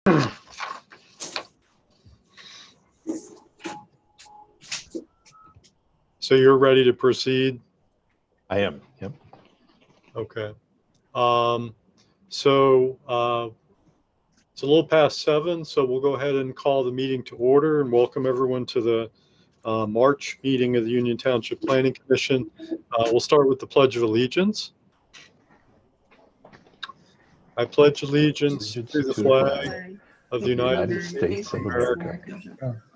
So you're ready to proceed? I am. Yep. Okay. It's a little past 7, so we'll go ahead and call the meeting to order and welcome everyone to the March meeting of the Union Township Planning Commission. We'll start with the Pledge of Allegiance. I pledge allegiance to the flag of the United States of America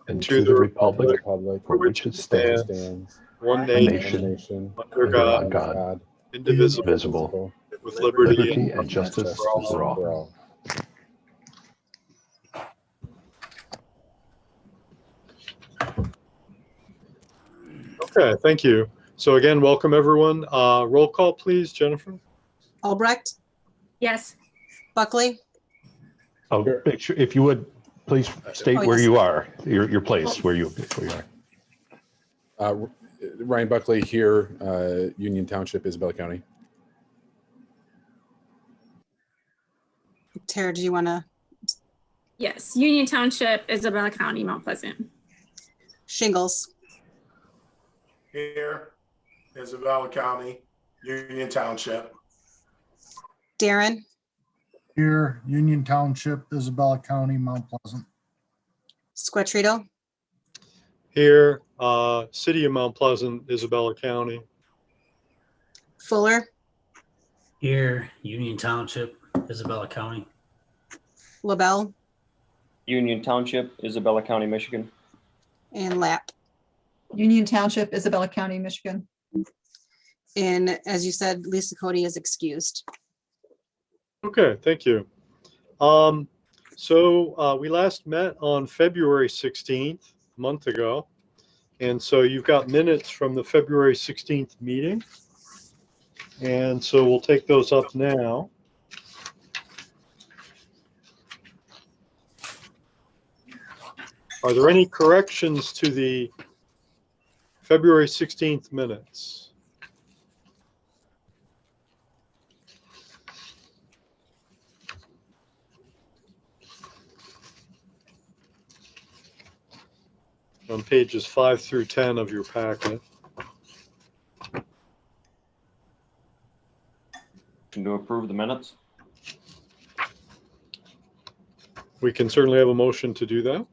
and to the republic for which it stands, one nation, under God, indivisible, with liberty and justice for all. Okay, thank you. So again, welcome everyone. Roll call, please, Jennifer. Albrecht, Yes. Buckley, Oh, make sure, if you would, please state where yes. you are, your place, where you are. Ryan Buckley here, Union Township, Isabella County. Tara, do you want to? Yes. Union Township, Isabella County, Mount Pleasant. Shingles, Here, Isabella County, Union Township. Darren, Here, Union Township, Isabella County, Mount Pleasant. Squatrito, Here, City of Mount Pleasant, Isabella County. Fuller, Here, Union Township, Isabella County. LaBelle, Union Township, Isabella County, Michigan. and Lapp. Union Township, Isabella County, Michigan. And as you said, Lisa Cody is excused. Okay, thank you. We last met on February 16th, a month ago. And so you've got minutes from the February 16th meeting. And so we'll take those up now. Are there any corrections to the February 16th minutes? On pages 5 through 10 of your packet. To approve the minutes. We can certainly have a motion to do that.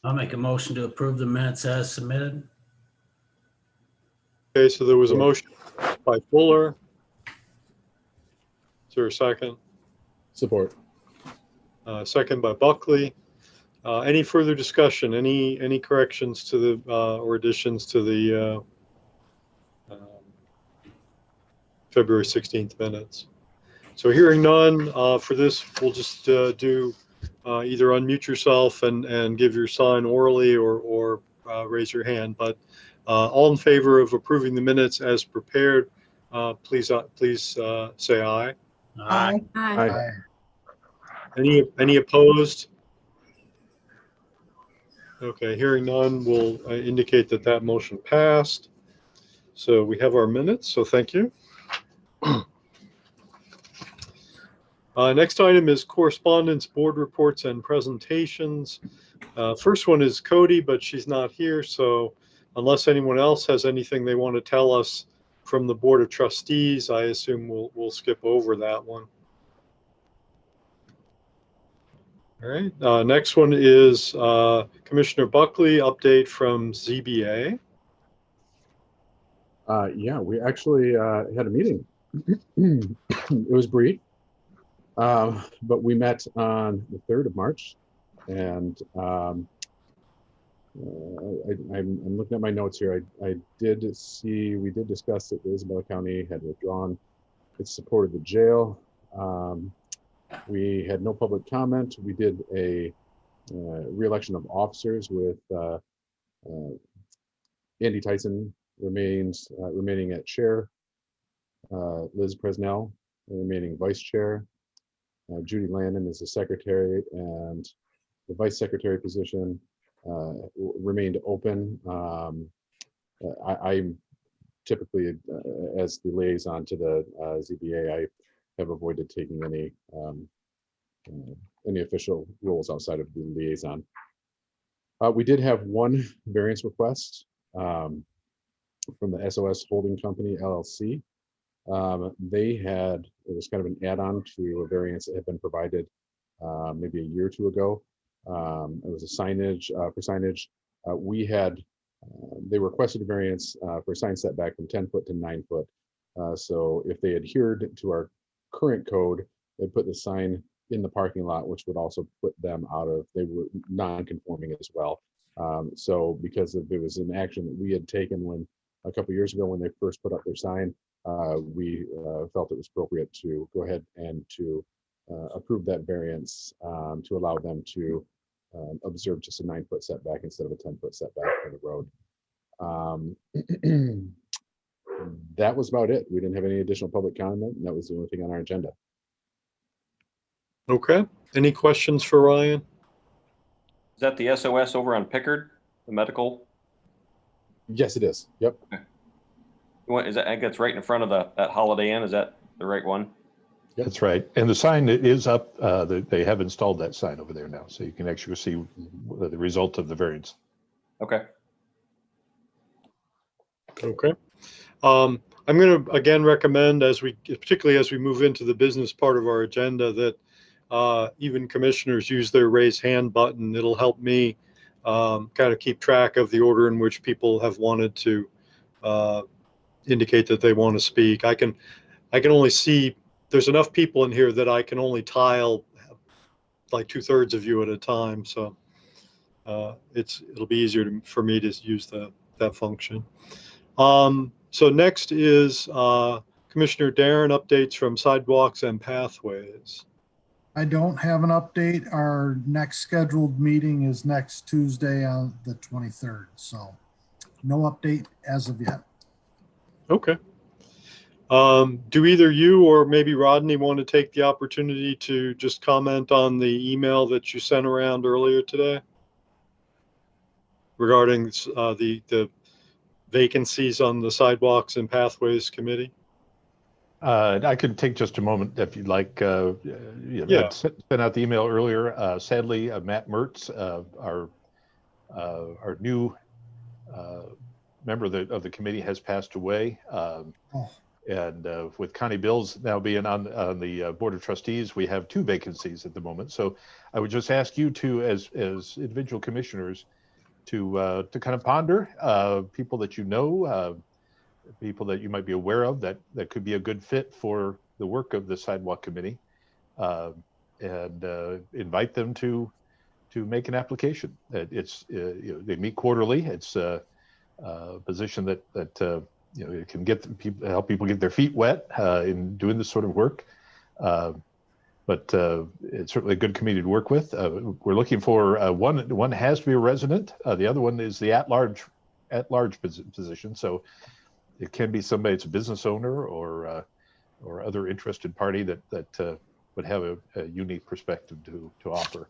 I'll make a motion to approve the minutes as submitted. Okay, so there was a motion by Fuller. Is there a second? Support. Second by Buckley. Any further discussion? Any corrections to the or additions to the February 16th minutes? So hearing none for this, we'll just do either unmute yourself and give your sign orally or raise your hand. But all in favor of approving the minutes as prepared, please say aye. Aye. Aye. Any opposed? Okay, hearing none will indicate that that motion passed. So we have our minutes, so thank you. Next item is correspondence, board reports, and presentations. First one is Cody, but she's not here, so unless anyone else has anything they want to tell us from the Board of Trustees, I assume we'll skip over that one. All right, next one is Commissioner Buckley, update from ZBA. Yeah, we actually had a meeting. It was brief, but we met on the 3rd of March, and I'm looking at my notes here. I did see, we did discuss that the Isabella County had withdrawn its support of the jail. We had no public comment. We did a re-election of officers with Andy Tyson remaining at chair, Liz Presnell remaining vice chair, Judy Landon is the secretary, and the vice secretary position remained open. I'm typically, as the liaison to the ZBA, I have avoided taking any official roles outside of the liaison. We did have one variance request from the SOS Holding Company, LLC. It was kind of an add-on to a variance that had been provided maybe a year or two ago. It was a signage, for signage. They requested a variance for sign setback from 10 foot to 9 foot. So if they adhered to our current code, they put the sign in the parking lot, which would also put them they were non-conforming as well. So because it was an action that we had taken a couple years ago when they first put up their sign, we felt it was appropriate to go ahead and to approve that variance to allow them to observe just a 9 foot setback instead of a 10 foot setback from the road. That was about it. We didn't have any additional public comment, and that was the only thing on our agenda. Okay. Any questions for Ryan? Is that the SOS over on Pickard, the medical? Yes, it is. Yep. Is that, I think that's right in front of that Holiday Inn. Is that the right one? Yep. That's right. And the sign is up. They have installed that sign over there now, so you can actually see the result of the variance. Okay. Okay. I'm going to again recommend, particularly as we move into the business part of our agenda, that even commissioners use their raise hand button. It'll help me kind of keep track of the order in which people have wanted to indicate that they want to speak. I can only see, there's enough people in here that I can only tile like 2/3 of you at a time. So it'll be easier for me to use that function. So next is Commissioner Darren, updates from sidewalks and pathways. I don't have an update. Our next scheduled meeting is next Tuesday on the 23rd. So no update as of yet. Okay. Do either you or maybe Rodney want to take the opportunity to just comment on the email that you sent around earlier today regarding the vacancies on the Sidewalks and Pathways Committee? I could take just a moment if you'd like. Yeah. I sent out the email earlier. Sadly, Matt Mertz, our new member of the committee, has passed away. And with Connie Bills now being on the Board of Trustees, we have 2 vacancies at the moment. So I would just ask you to, as individual commissioners, to kind of ponder people that you know, people that you might be aware of that could be a good fit for the work of the Sidewalk Committee, and invite them to make an application. It's they meet quarterly. It's a position that it can help people get their feet wet in doing this sort of work. But it's certainly a good committee to work with. We're looking for one has to be a resident. The other one is the at-large position. So it can be somebody that's a business owner or other interested party that would have a unique perspective to offer.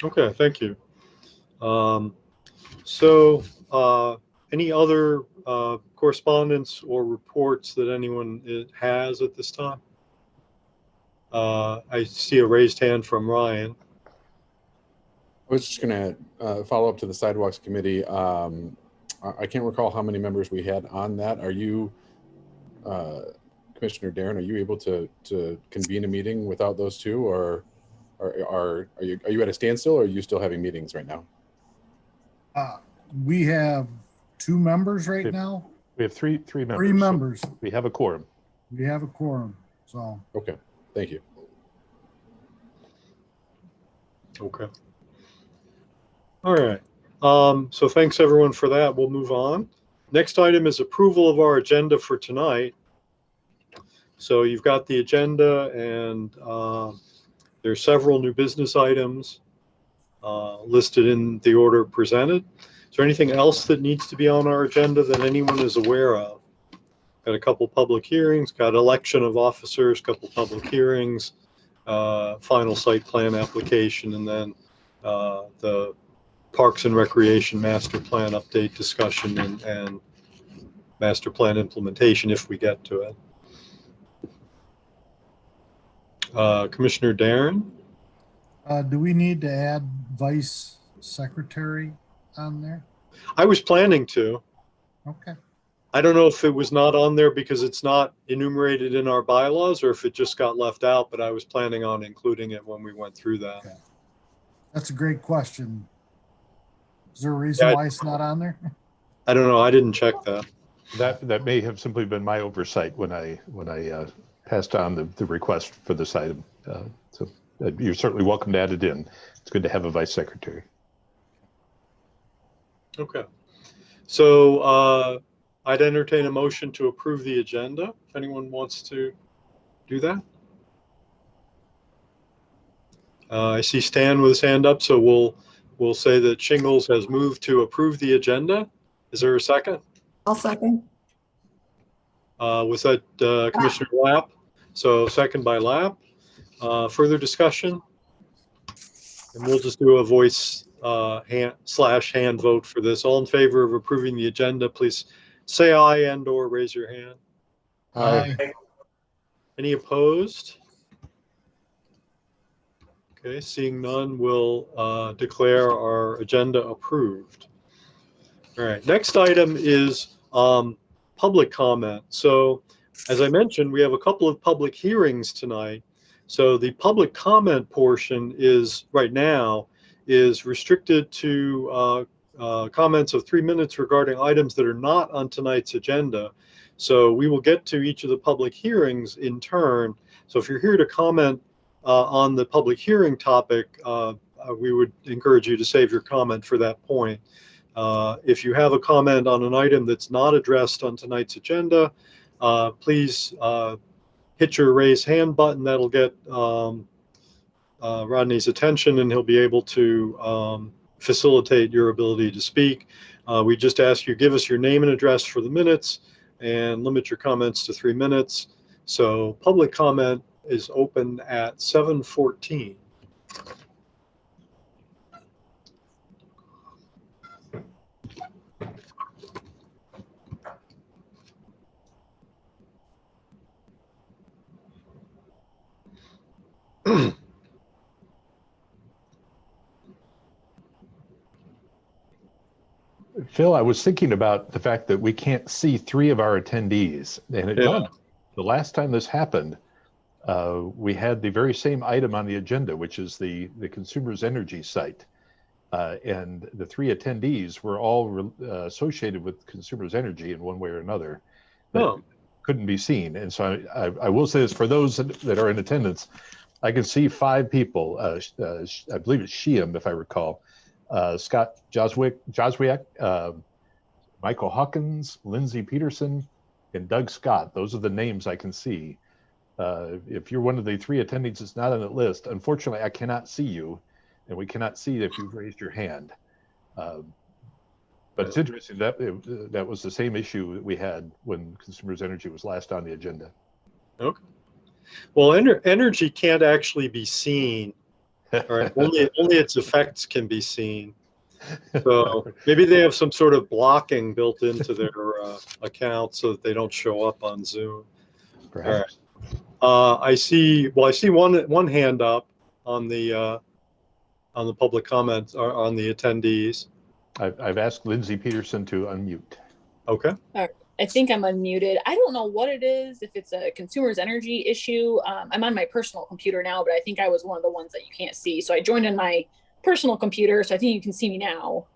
Okay, thank you. So any other correspondence or reports that anyone has at this time? I see a raised hand from Ryan. I was just going to follow up to the Sidewalks Committee. I can't recall how many members we had on that. Are you, Commissioner Darren, are you able to convene a meeting without those 2, or are you at a standstill, or are you still having meetings right now? We have 2 members right now. We have three members. 3 members. So we have a quorum. We have a quorum. So Okay, thank you. Okay. All right. So thanks everyone for that. We'll move on. Next item is approval of our agenda for tonight. So you've got the agenda, and there's several new business items listed in the order presented. Is there anything else that needs to be on our agenda that anyone is aware of? Got a couple public hearings, got election of officers, couple public hearings, final site plan application, and then the Parks and Recreation Master Plan update discussion and master plan implementation if we get to it. Commissioner Darren? Do we need to add vice secretary on there? I was planning to. Okay. I don't know if it was not on there because it's not enumerated in our bylaws or if it just got left out, but I was planning on including it when we went through that. Okay. That's a great question. Is there a reason Yeah, why it's not on there? I don't know. I didn't check that. That may have simply been my oversight when I passed on the request for this item. So you're certainly welcome to add it in. It's good to have a vice secretary. Okay. So I'd entertain a motion to approve the agenda if anyone wants to do that. I see Stan with his hand up, so we'll say that Shingles has moved to approve the agenda. Is there a second? I'll second. Was that Commissioner Lapp? So second by Lapp. Further discussion? And we'll just do a voice hand vote for this. All in favor of approving the agenda, please say aye and or raise your hand. Aye. Any opposed? Okay, seeing none, we'll declare our agenda approved. All right, next item is public comment. So as I mentioned, we have a couple of public hearings tonight. So the public comment portion is right now is restricted to comments of 3 minutes regarding items that are not on tonight's agenda. So we will get to each of the public hearings in turn. So if you're here to comment on the public hearing topic, we would encourage you to save your comment for that point. If you have a comment on an item that's not addressed on tonight's agenda, please hit your raise hand button. That'll get Rodney's attention and he'll be able to facilitate your ability to speak. We just ask you give us your name and address for the minutes and limit your comments to 3 minutes. So public comment is open at 7:14. Phil, I was thinking about the fact that we can't see 3 of our attendees. And the last time this happened, we had the very same item on the agenda, which is the consumer's energy site. And the 3 attendees were all associated with consumers energy in one way or another that couldn't be seen. And so I will say this for those that are in attendance, I can see 5 people. I believe it's Sheehan, if I recall. Scott Joswiak, Michael Hawkins, Lindsay Peterson, and Doug Scott. Those are the names I can see. If you're one of the 3 attendees that's not on the list, unfortunately, I cannot see you, and we cannot see if you've raised your hand. But it's interesting that that was the same issue that we had when Consumers Energy was last on the agenda. Okay. Well, energy can't actually be seen. All right. Only its effects can be seen. So maybe they have some sort of blocking built into their account so that they don't show up on Zoom. Perhaps. All right. I see one hand up on the public comments or on the attendees. I've asked Lindsay Peterson to unmute. Okay. I think I'm unmuted. I don't know what it is, if it's a consumer's energy issue. I'm on my personal computer now, but I think I was one of the ones that you can't see. So I joined on my personal computer, so I think you can see me now,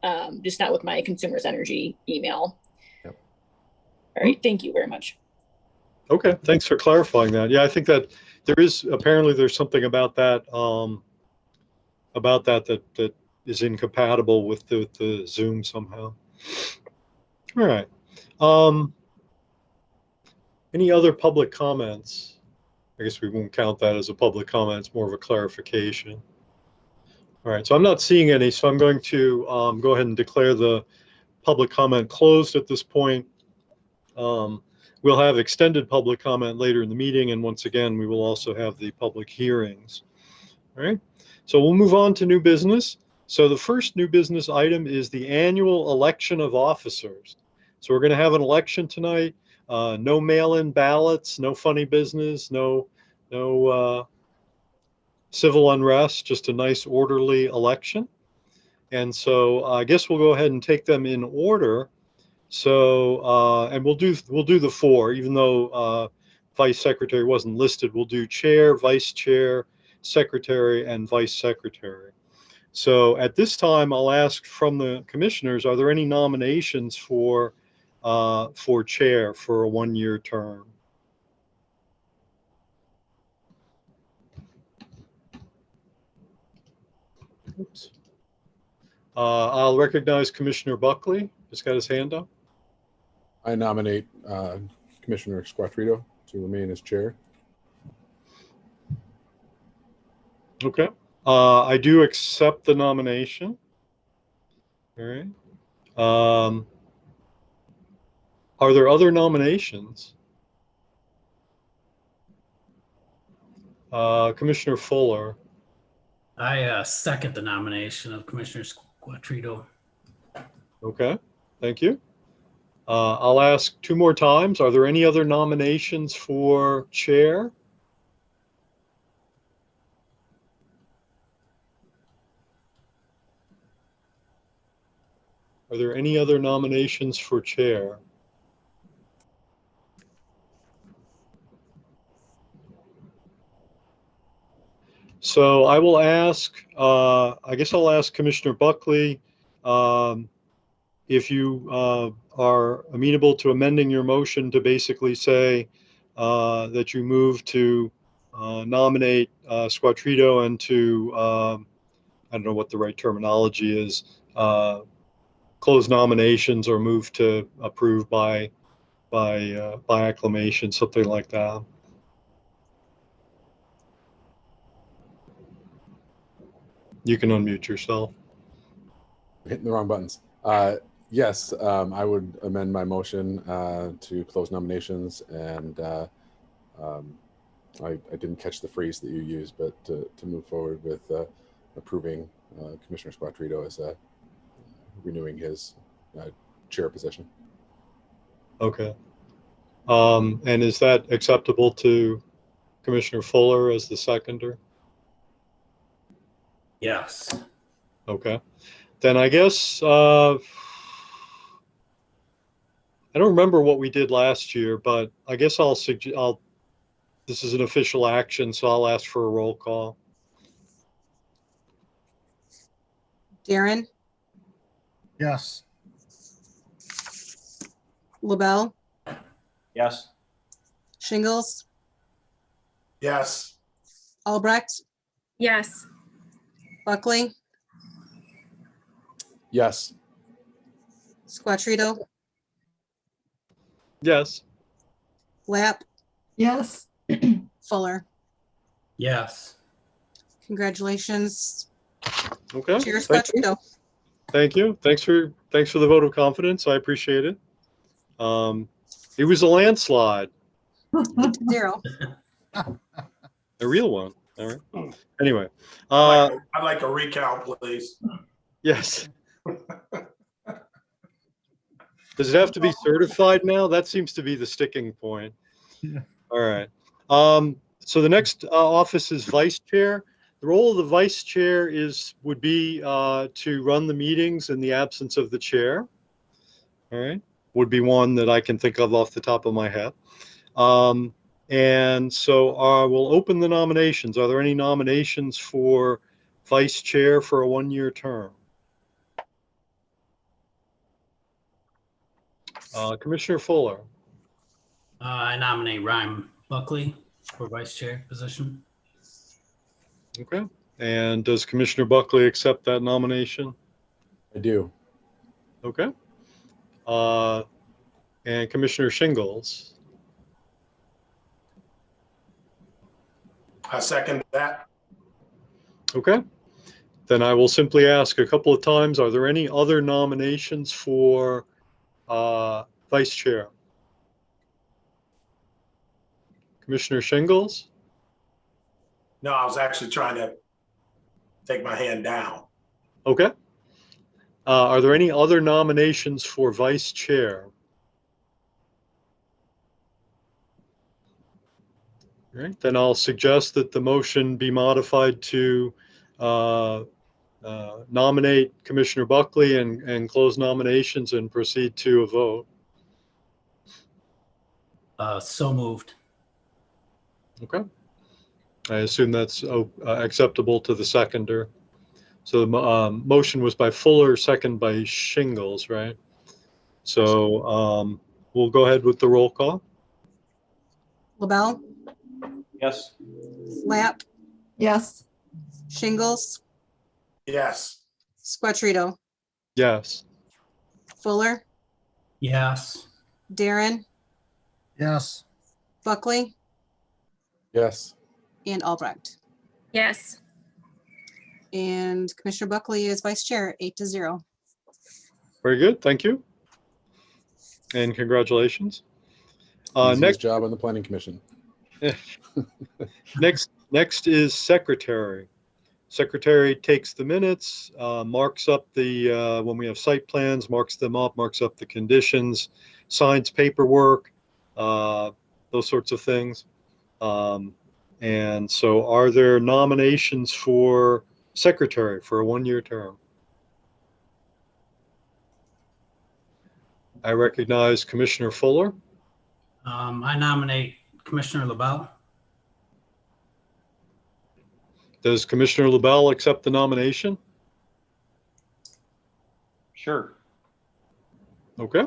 just not with my consumer's energy email. Yep. All right, thank you very much. Okay, thanks for clarifying that. Yeah, I think that there's something about that that is incompatible with the Zoom somehow. All right. Any other public comments? I guess we won't count that as a public comment. It's more of a clarification. All right, so I'm not seeing any, so I'm going to go ahead and declare the public comment closed at this point. We'll have extended public comment later in the meeting, and once again, we will also have the public hearings. All right, so we'll move on to new business. So the first new business item is the annual election of officers. So we're going to have an election tonight. No mail-in ballots, no funny business, no civil unrest, just a nice orderly election. And so I guess we'll go ahead and take them in order. So and we'll do the four, even though vice secretary wasn't listed. We'll do chair, vice chair, secretary, and vice secretary. So at this time, I'll ask from the commissioners: are there any nominations for chair for a one-year term? Oops. I'll recognize Commissioner Buckley. He's got his hand up. I nominate Commissioner Squattrito to remain as chair. Okay. I do accept the nomination. All right. Are there other nominations? Commissioner Fuller. I second the nomination of Commissioner Squattrito. Okay, thank you. I'll ask two more times. Are there any other nominations for chair? Are there any other nominations for chair? So I will ask, I guess I'll ask Commissioner Buckley if you are amenable to amending your motion to basically say that you move to nominate Squattrito and to, I don't know what the right terminology is, close nominations or move to approve by acclamation, something like that. You can unmute yourself. Hitting the wrong buttons. Yes, I would amend my motion to close nominations, and I didn't catch the phrase that you used, but to move forward with approving Commissioner Squattrito as renewing his chair position. Okay. And is that acceptable to Commissioner Fuller as the seconder? Yes. Okay. Then I guess I don't remember what we did last year, but I guess this is an official action, so I'll ask for a roll call. Darren, Yes. LaBelle, Yes. Shingles, Yes. Albrecht, Yes. Buckley, Yes. Squattrito, Yes. Lapp, Yes. Fuller. Yes. Congratulations, Okay. Chair Thank you. Squattrito. Thank you. Thanks for the vote of confidence. I appreciate it. It was a landslide, 8-0. a real one. All right. Anyway, I'd like a recount, please. yes. Does it have to be certified now? That seems to be the sticking point. Yeah. All right. So the next office is vice chair. The role of the vice chair would be to run the meetings in the absence of the chair. All right. Would be one that I can think of off the top of my head. And so we'll open the nominations. Are there any nominations for vice chair for a one-year term? Commissioner Fuller. I nominate Ryan Buckley for vice chair position. Okay. And does Commissioner Buckley accept that nomination? I do. Okay. And Commissioner Shingles. I second that. Okay. Then I will simply ask a couple of times, are there any other nominations for vice chair? Commissioner Shingles? No, I was actually trying to take my hand down. Okay. Are there any other nominations for vice chair? All right, then I'll suggest that the motion be modified to nominate Commissioner Buckley and close nominations and proceed to a vote. So moved. Okay. I assume that's acceptable to the seconder. So the motion was by Fuller, second by Shingles, right? So we'll go ahead with the roll call. LaBelle, Yes. Lap, Yes. Shingles, Yes. Squattrito, Yes. Fuller, Yes. Darren, Yes. Buckley, Yes. and Albrecht. Yes. And Commissioner Buckley is vice chair, 8-0. Very good. Thank you. And congratulations. Easiest Next, job on the planning commission. next is secretary. Secretary takes the minutes, marks up the, when we have site plans, marks them up, marks up the conditions, signs paperwork, those sorts of things. And so are there nominations for secretary for a one-year term? I recognize Commissioner Fuller. I nominate Commissioner LaBelle. Does Commissioner LaBelle accept the nomination? Sure. Okay.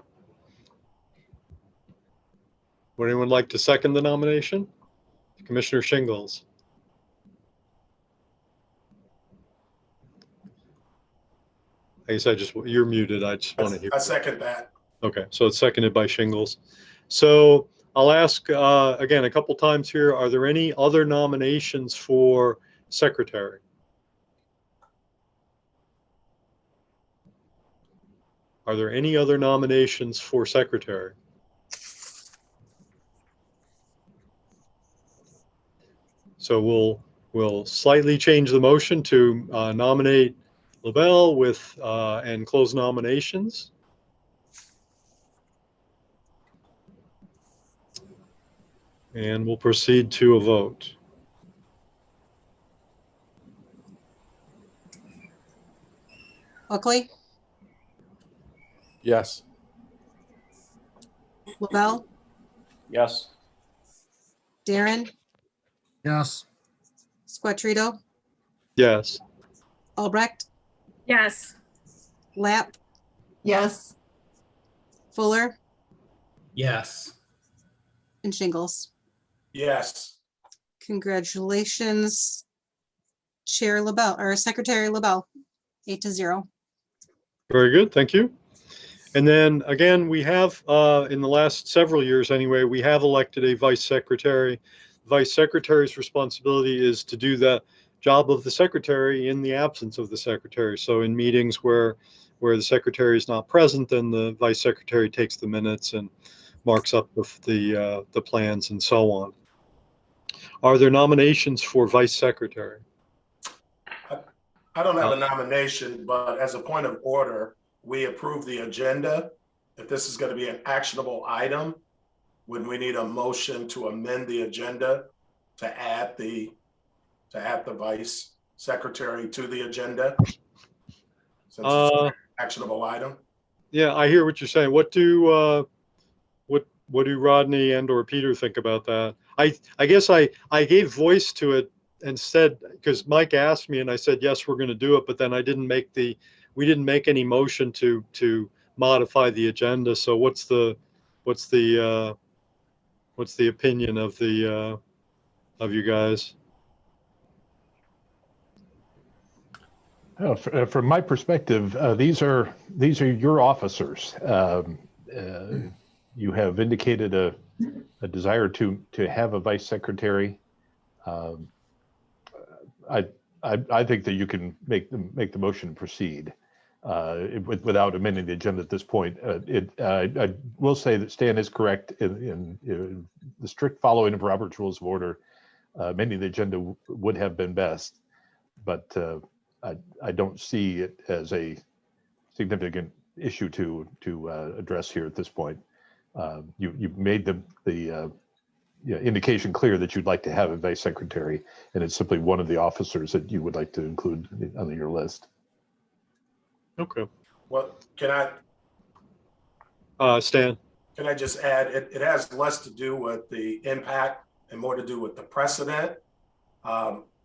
Would anyone like to second the nomination? Commissioner Shingles. I guess you're muted. I just want to hear. I second that. Okay, so it's seconded by Shingles. So I'll ask again a couple times here, are there any other nominations for secretary? Are there any other nominations for secretary? So we'll slightly change the motion to nominate LaBelle with and close nominations. And we'll proceed to a vote. Buckley, Yes. LaBelle, Yes. Darren, Yes. Squattrito, Yes. Albrecht, Yes. Lap, Yes. Fuller, Yes. and Shingles. Yes. Congratulations, Chair LaBelle, or Secretary LaBelle, 8-0. Very good. Thank you. And then again, we have in the last several years anyway, we have elected a vice secretary. Vice secretary's responsibility is to do the job of the secretary in the absence of the secretary. So in meetings where the secretary is not present, then the vice secretary takes the minutes and marks up the plans and so on. Are there nominations for vice secretary? I don't have a nomination, but as a point of order, we approve the agenda. If this is going to be an actionable item, would we need a motion to amend the agenda to add the vice secretary to the agenda? Since it's an actionable item. Yeah, I hear what you're saying. What do Rodney and or Peter think about that? I guess I gave voice to it and said, because Mike asked me and I said, yes, we're going to do it, but then we didn't make any motion to modify the agenda. So what's the opinion of you guys? From my perspective, these are your officers. You have indicated a desire to have a vice secretary. I think that you can make the motion proceed without amending the agenda at this point. I will say that Stan is correct in the strict following of Robert's Rules of Order. Amending the agenda would have been best, but I don't see it as a significant issue to address here at this point. You've made the indication clear that you'd like to have a vice secretary, and it's simply one of the officers that you would like to include on your list. Okay. Well, can Stan? I just add, it has less to do with the impact and more to do with the precedent.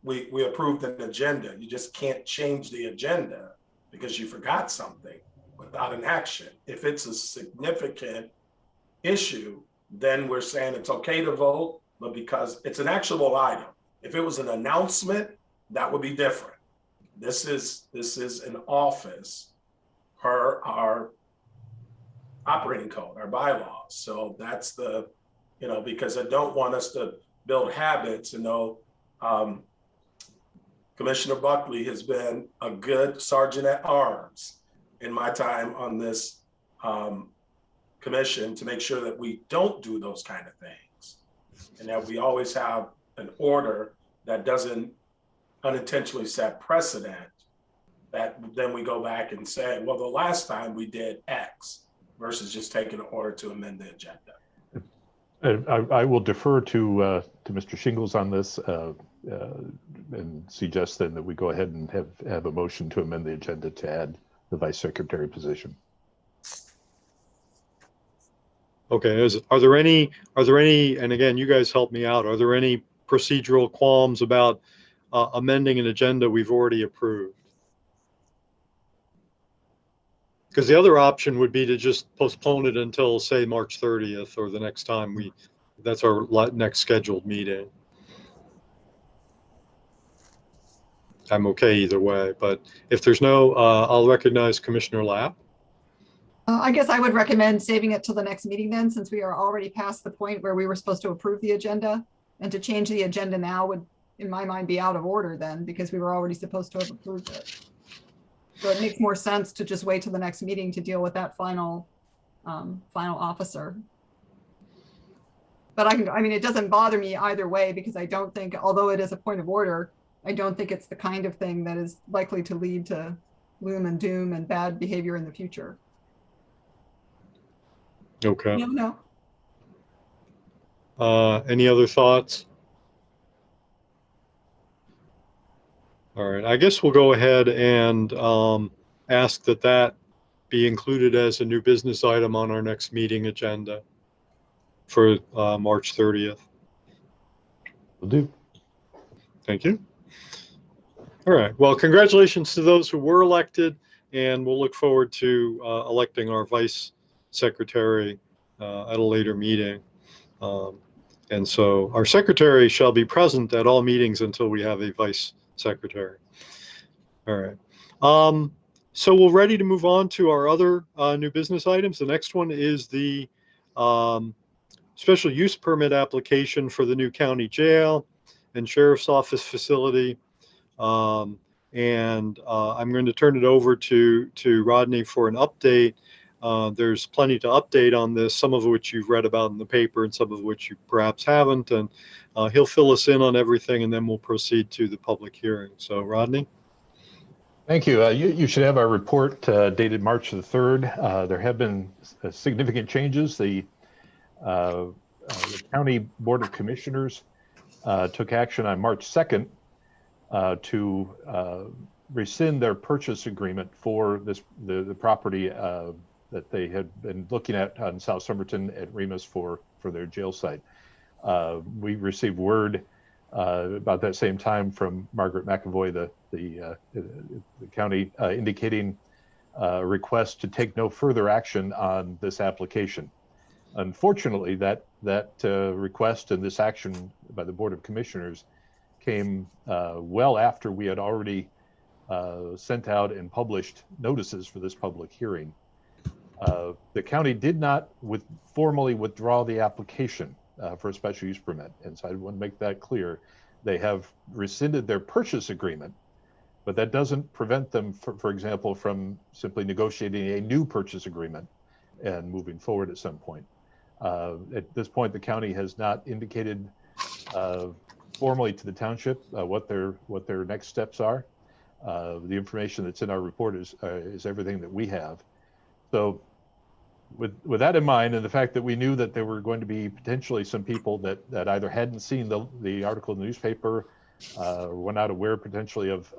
We approved an agenda. You just can't change the agenda because you forgot something without an action. If it's a significant issue, then we're saying it's okay to vote, but because it's an actionable item. If it was an announcement, that would be different. This is an office per our operating code, our bylaws. So that's the, because I don't want us to build habits, Commissioner Buckley has been a good sergeant at arms in my time on this commission to make sure that we don't do those kind of things and that we always have an order that doesn't unintentionally set precedent that then we go back and say, well, the last time we did X versus just taking an order to amend the agenda. I will defer to Mr. Shingles on this and suggest then that we go ahead and have a motion to amend the agenda to add the vice secretary position. Okay, are there any, and again, you guys help me out, are there any procedural qualms about amending an agenda we've already approved? Because the other option would be to just postpone it until, say, March 30th or the next time that's our next scheduled meeting. I'm okay either way, but if there's no, I'll recognize Commissioner Lapp. I guess I would recommend saving it till the next meeting then, since we are already past the point where we were supposed to approve the agenda. And to change the agenda now would, in my mind, be out of order then, because we were already supposed to have approved it. So it makes more sense to just wait till the next meeting to deal with that final officer. But I mean, it doesn't bother me either way, because I don't think, although it is a point of order, I don't think it's the kind of thing that is likely to lead to gloom and doom and bad behavior in the future. Okay. No. Any other thoughts? All right, I guess we'll go ahead and ask that be included as a new business item on our next meeting agenda for March 30th. Will do. Thank you. All right, well, congratulations to those who were elected, and we'll look forward to electing our vice secretary at a later meeting. And so our secretary shall be present at all meetings until we have a vice secretary. All right. So we're ready to move on to our other new business items. The next one is the special use permit application for the new county jail and sheriff's office facility. I'm going to turn it over to Rodney for an update. There's plenty to update on this, some of which you've read about in the paper and some of which you perhaps haven't. And he'll fill us in on everything, and then we'll proceed to the public hearing. So, Rodney? Thank you. You should have our report dated March the 3rd. There have been significant changes. The County Board of Commissioners took action on March 2nd to rescind their purchase agreement for the property that they had been looking at on South Somerton at Remus for their jail site. We received word about that same time from Margaret McAvoy, the county, indicating a request to take no further action on this application. Unfortunately, that request and this action by the Board of Commissioners came well after we had already sent out and published notices for this public hearing. The county did not formally withdraw the application for a special use permit. And so I want to make that clear. They have rescinded their purchase agreement, but that doesn't prevent them, for example, from simply negotiating a new purchase agreement and moving forward at some point. At this point, the county has not indicated formally to the township what their next steps are. The information that's in our report is everything that we have. So with that in mind, and the fact that we knew that there were going to be potentially some people that either hadn't seen the article in the newspaper or were not aware potentially of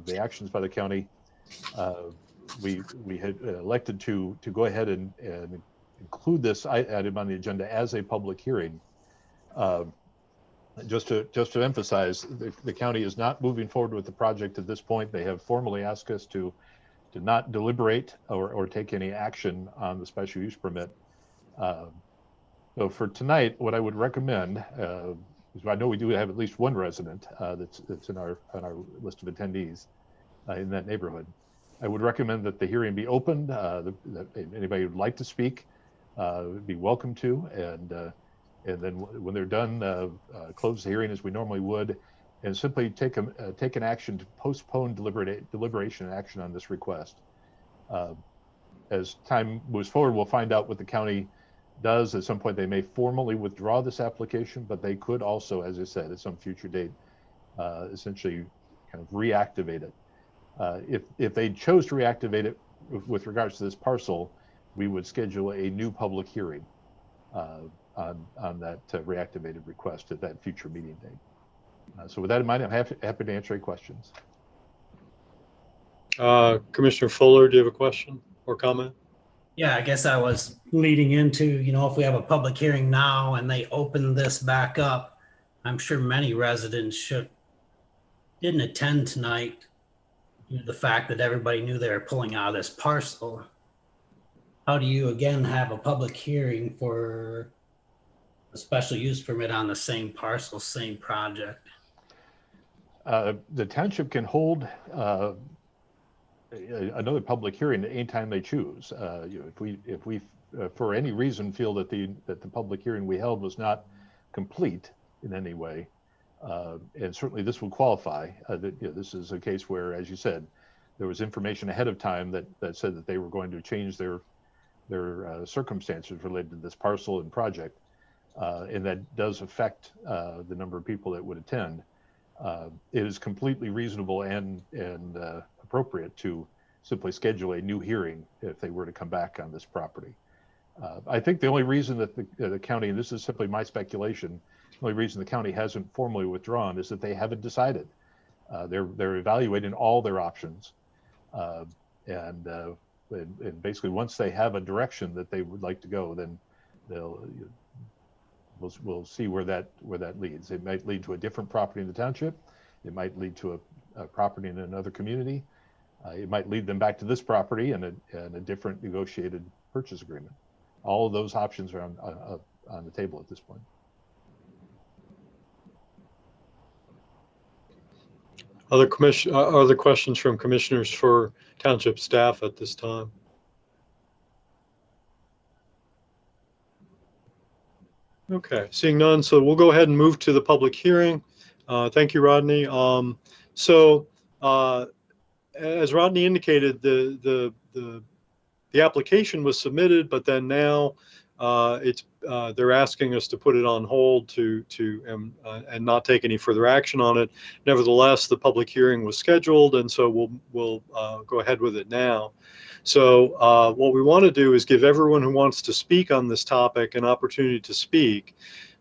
the actions by the county, we had elected to go ahead and include this item on the agenda as a public hearing. Just to emphasize, the county is not moving forward with the project at this point. They have formally asked us to not deliberate or take any action on the special use permit. So for tonight, what I would recommend, is I know we do have at least one resident that's on our list of attendees in that neighborhood. I would recommend that the hearing be opened. That anybody who'd like to speak would be welcome to, and then when they're done, close the hearing as we normally would, and simply take an action to postpone deliberation and action on this request. As time moves forward, we'll find out what the county does. At some point, they may formally withdraw this application, but they could also, as I said, at some future date, essentially kind of reactivate it. If they chose to reactivate it with regards to this parcel, we would schedule a new public hearing on that reactivated request at that future meeting date. So with that in mind, I'm happy to answer any questions. Commissioner Fuller, do you have a question or comment? Yeah, I guess I was leading into, if we have a public hearing now and they open this back up, I'm sure many residents didn't attend tonight due to the fact that everybody knew they were pulling out of this parcel. How do you again have a public hearing for a special use permit on the same parcel, same project? The township can hold another public hearing at any time they choose. If we for any reason feel that the public hearing we held was not complete in any way, and certainly this would qualify. This is a case where, as you said, there was information ahead of time that said that they were going to change their circumstances related to this parcel and project, and that does affect the number of people that would attend. It is completely reasonable and appropriate to simply schedule a new hearing if they were to come back on this property. I think the only reason that the county, and this is simply my speculation, the only reason the county hasn't formally withdrawn is that they haven't decided. They're evaluating all their options, and basically once they have a direction that they would like to go, then we'll see where that leads. It might lead to a different property in the township. It might lead to a property in another community. It might lead them back to this property and a different negotiated purchase agreement. All of those options are on the table at this point. Other questions from commissioners for township staff at this time? Okay, seeing none, so we'll go ahead and move to the public hearing. Thank you, Rodney. As Rodney indicated, the application was submitted, but then now they're asking us to put it on hold and not take any further action on it. Nevertheless, the public hearing was scheduled, and so we'll go ahead with it now. So what we want to do is give everyone who wants to speak on this topic an opportunity to speak.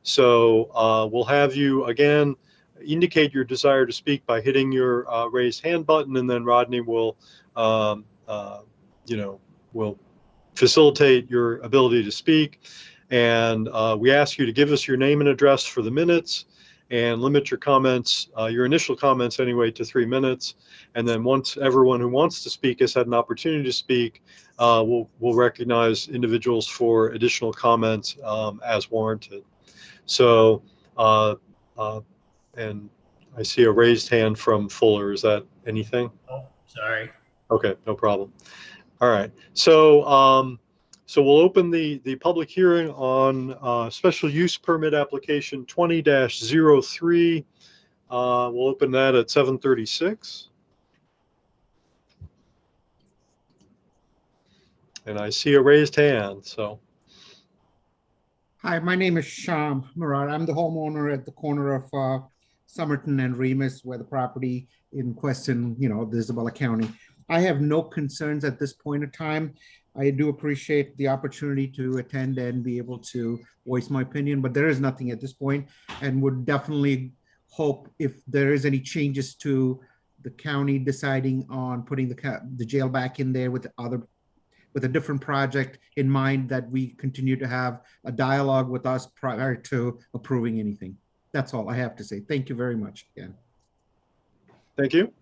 So we'll have you again indicate your desire to speak by hitting your raise hand button, and then Rodney will will facilitate your ability to speak. And we ask you to give us your name and address for the minutes, and limit your comments, your initial comments anyway, to 3 minutes. And then once everyone who wants to speak has had an opportunity to speak, we'll recognize individuals for additional comments as warranted. So, and I see a raised hand from Fuller. Is that anything? Oh, sorry. Okay, no problem. All right. So, so we'll open the public hearing on special use permit application 20-03. We'll open that at 7:36. And I see a raised hand, so. Hi, my name is Sham Murad. I'm the homeowner at the corner of Somerton and Remus, where the property in question, the Isabella County. I have no concerns at this point in time. I do appreciate the opportunity to attend and be able to voice my opinion, but there is nothing at this point, and would definitely hope if there is any changes to the county deciding on putting the jail back in there with a different project in mind, that we continue to have a dialogue with us prior to approving anything. That's all I have to say. Thank you very much again. Thank you.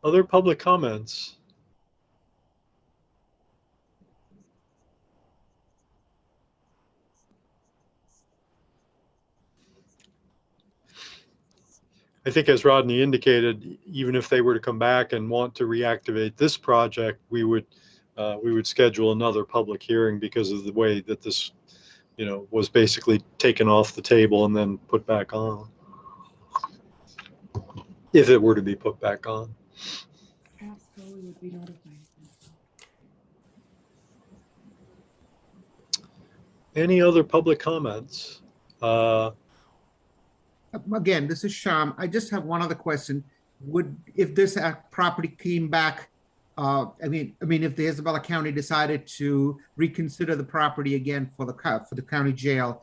Other public comments? I think, as Rodney indicated, even if they were to come back and want to reactivate this project, we would schedule another public hearing because of the way that this, was basically taken off the table and then put back on, if it were to be put back on. Any other public comments? Again, this is Sham. I just have one other question. If this property came back, if the Isabella County decided to reconsider the property again for the county jail,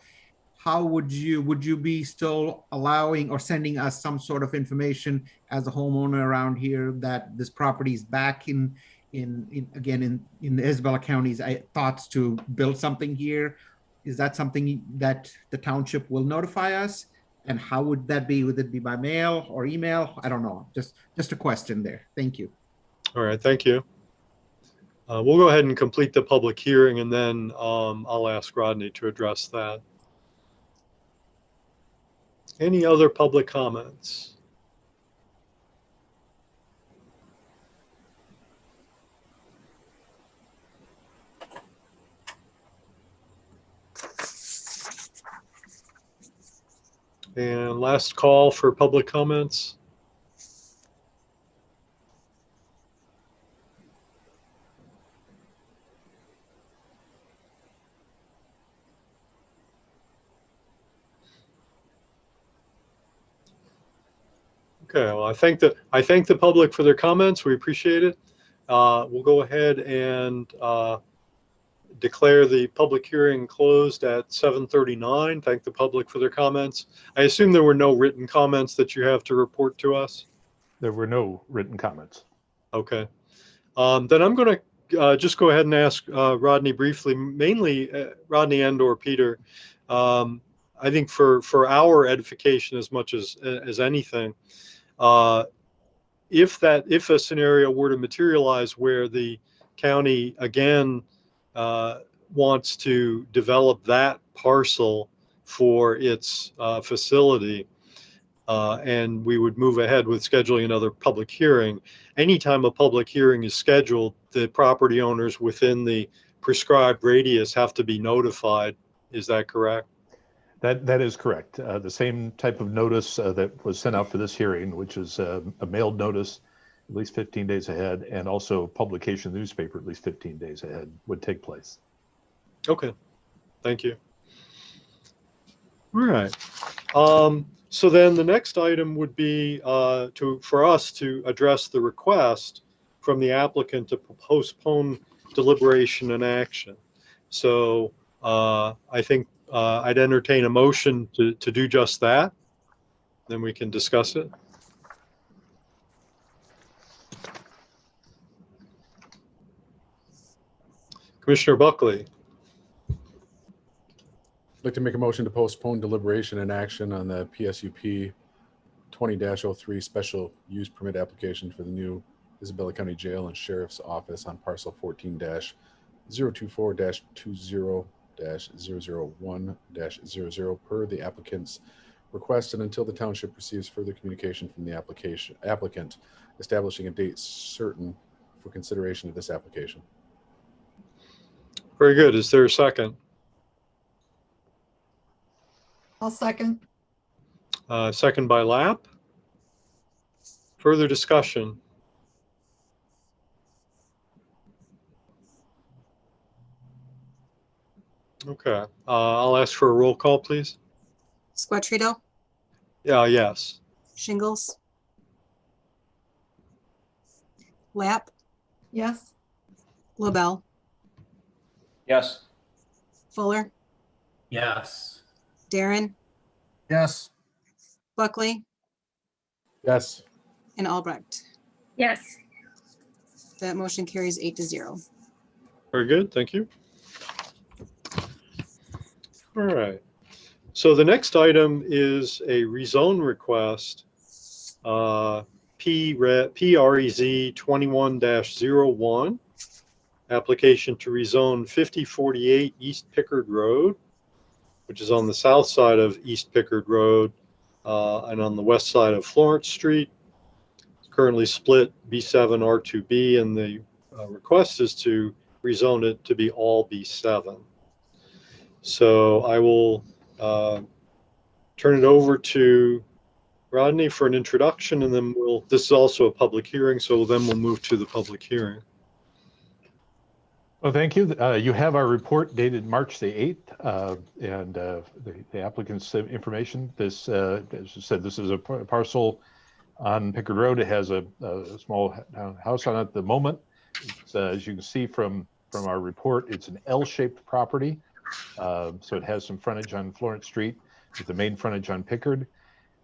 how would you be still allowing or sending us some sort of information as a homeowner around here that this property is back in the Isabella County's thoughts to build something here? Is that something that the township will notify us? And how would that be? Would it be by mail or email? I don't know. Just a question there. Thank you. All right, thank you. We'll go ahead and complete the public hearing, and then I'll ask Rodney to address that. Any other public comments? And last call for public comments. Okay, well, I thank the public for their comments. We appreciate it. We'll go ahead and declare the public hearing closed at 7:39. Thank the public for their comments. I assume there were no written comments that you have to report to us? There were no written comments. Okay. Then I'm going to just go ahead and ask Rodney briefly, mainly Rodney and/or Peter. I think for our edification as much as anything, if a scenario were to materialize where the county again wants to develop that parcel for its facility, and we would move ahead with scheduling another public hearing. Anytime a public hearing is scheduled, the property owners within the prescribed radius have to be notified. Is that correct? That is correct. The same type of notice that was sent out for this hearing, which is a mailed notice at least 15 days ahead, and also publication in the newspaper at least 15 days ahead, would take place. Okay, thank you. All right. So then the next item would be for us to address the request from the applicant to postpone deliberation and action. So I think I'd entertain a motion to do just that. Then we can discuss it. Commissioner Buckley. I'd like to make a motion to postpone deliberation and action on the PSUP 20-03 special use permit application for the new Isabella County Jail and Sheriff's Office on parcel 14-024-20-001-00 per the applicant's request, and until the township receives further communication from the applicant establishing a date certain for consideration of this application. Very good. Is there a second? I'll second. Second by Lapp. Further discussion? Okay. I'll ask for a roll call, please. Squatrito, Yeah, yes. Shingles, Lap, Yes. LaBelle, Yes. Fuller, Yes. Darren, Yes. Buckley, Yes. and Albrecht. Yes. That motion carries 8-0. Very good. Thank you. All right. So the next item is a rezone request, PREZ 21-01, application to rezone 5048 East Pickard Road, which is on the south side of East Pickard Road and on the west side of Florence Street. It's currently split B7 R2B, and the request is to rezone it to be all B7. So I will turn it over to Rodney for an introduction, and then this is also a public hearing, so then we'll move to the public hearing. Well, thank you. You have our report dated March the 8th, and the applicant's information. This, as you said, this is a parcel on Pickard Road. It has a small house on it at the moment. As you can see from our report, it's an L-shaped property. So it has some frontage on Florence Street with the main frontage on Pickard.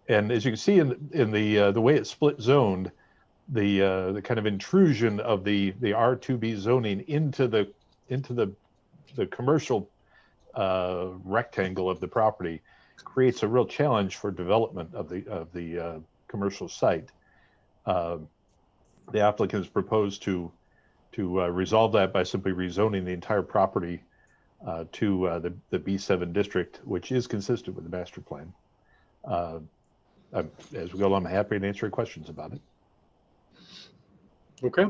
And as you can see in the way it's split zoned, the kind of intrusion of the R2B zoning into the commercial rectangle of the property creates a real challenge for development of the commercial site. The applicant has proposed to resolve that by simply rezoning the entire property to the B7 district, which is consistent with the master plan. As we go along, I'm happy to answer questions about it. Okay.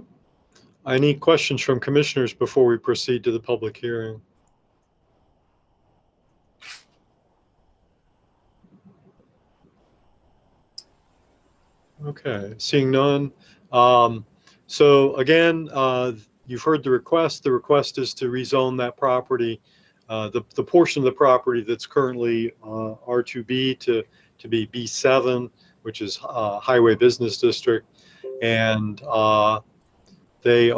Any questions from commissioners before we proceed to the public hearing? Okay, seeing none. So again, you've heard the request. The request is to rezone that property, the portion of the property that's currently R2B to be B7, which is Highway Business District. And so the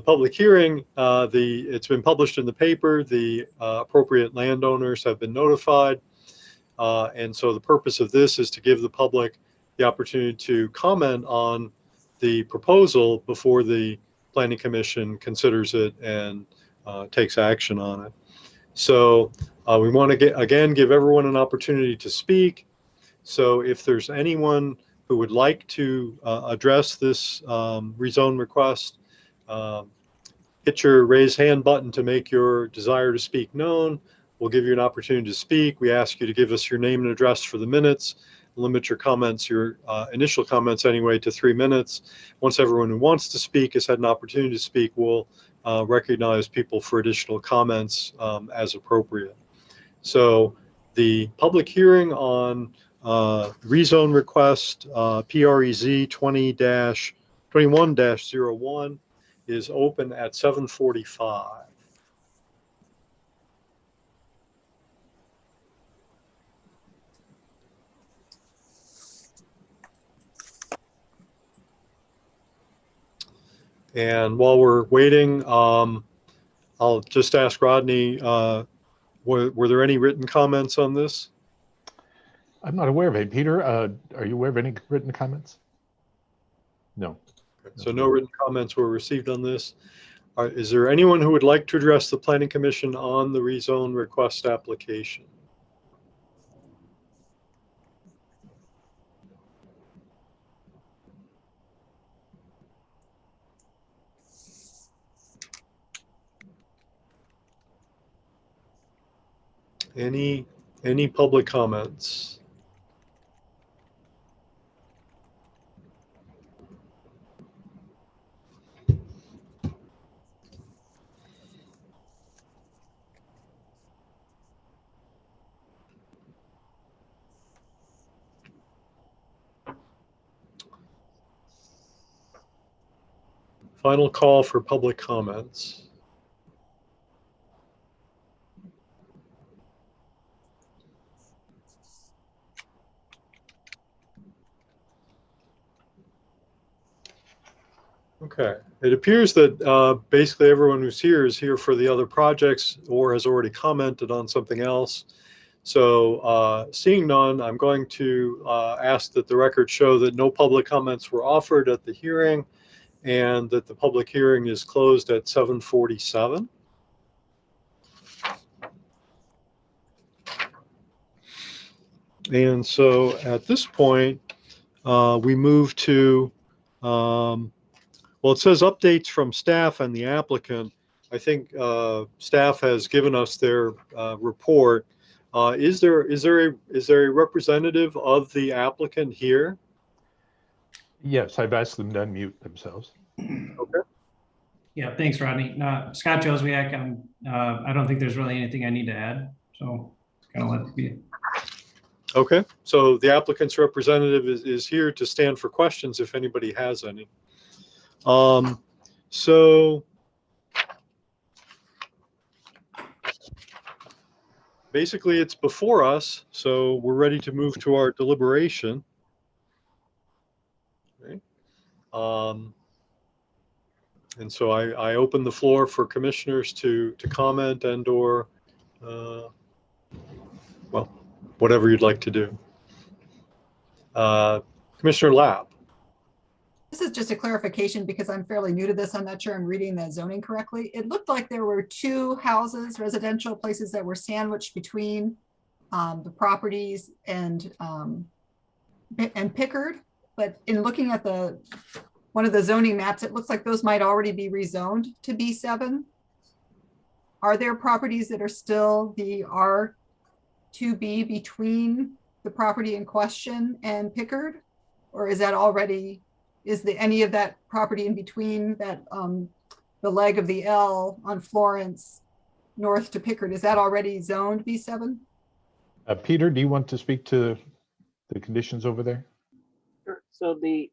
public hearing, it's been published in the paper. The appropriate landowners have been notified. And so the purpose of this is to give the public the opportunity to comment on the proposal before the Planning Commission considers it and takes action on it. So we want to give everyone an opportunity to speak. So if there's anyone who would like to address this rezone request, hit your raise hand button to make your desire to speak known. We'll give you an opportunity to speak. We ask you to give us your name and address for the minutes. Limit your comments, your initial comments anyway, to 3 minutes. Once everyone who wants to speak has had an opportunity to speak, we'll recognize people for additional comments as appropriate. So the public hearing on rezone request PREZ 21-01 is open at 7:45. And while we're waiting, I'll just ask Rodney, were there any written comments on this? I'm not aware of it. Peter, are you aware of any written comments? No. So no written comments were received on this. Is there anyone who would like to address the Planning Commission on the rezone request application? Any public comments? Final call for public comments. Okay. It appears that basically everyone who's here is here for the other projects or has already commented on something else. So seeing none, I'm going to ask that the record show that no public comments were offered at the hearing and that the public hearing is closed at 7:47. And so at this point, we move to, well, it says updates from staff and the applicant. I think staff has given us their report. Is there a representative of the applicant here? Yes, I've asked them to unmute themselves. Okay. Yeah, thanks, Rodney. Scott Joswiak. I don't think there's really anything I need to add, so kind of let it be. Okay, so the applicant's representative is here to stand for questions if anybody has any. So basically it's before us, so we're ready to move to our deliberation. Okay. And so I open the floor for commissioners to comment and or, well, whatever you'd like to do. Commissioner Lapp. This is just a clarification because I'm fairly new to this. I'm not sure I'm reading the zoning correctly. It looked like there were two houses, residential places that were sandwiched between the properties and Pickard. But in looking at one of the zoning maps, it looks like those might already be rezoned to B7. Are there properties that are still the R2B between the property in question and Pickard? Or is that already, any of that property in between that the leg of the L on Florence north to Pickard, is that already zoned B7? Peter, do you want to speak to the conditions over there? Sure. So the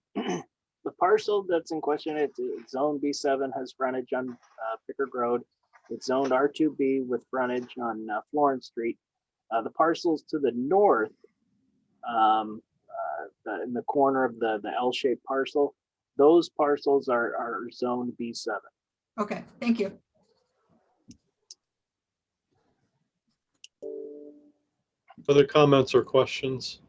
parcel that's in question, it's zone B7, has frontage on Pickard Road. It's zoned R2B with frontage on Florence Street. The parcels to the north, in the corner of the L-shaped parcel, those parcels are zoned B7. Okay, thank you. Other comments or questions?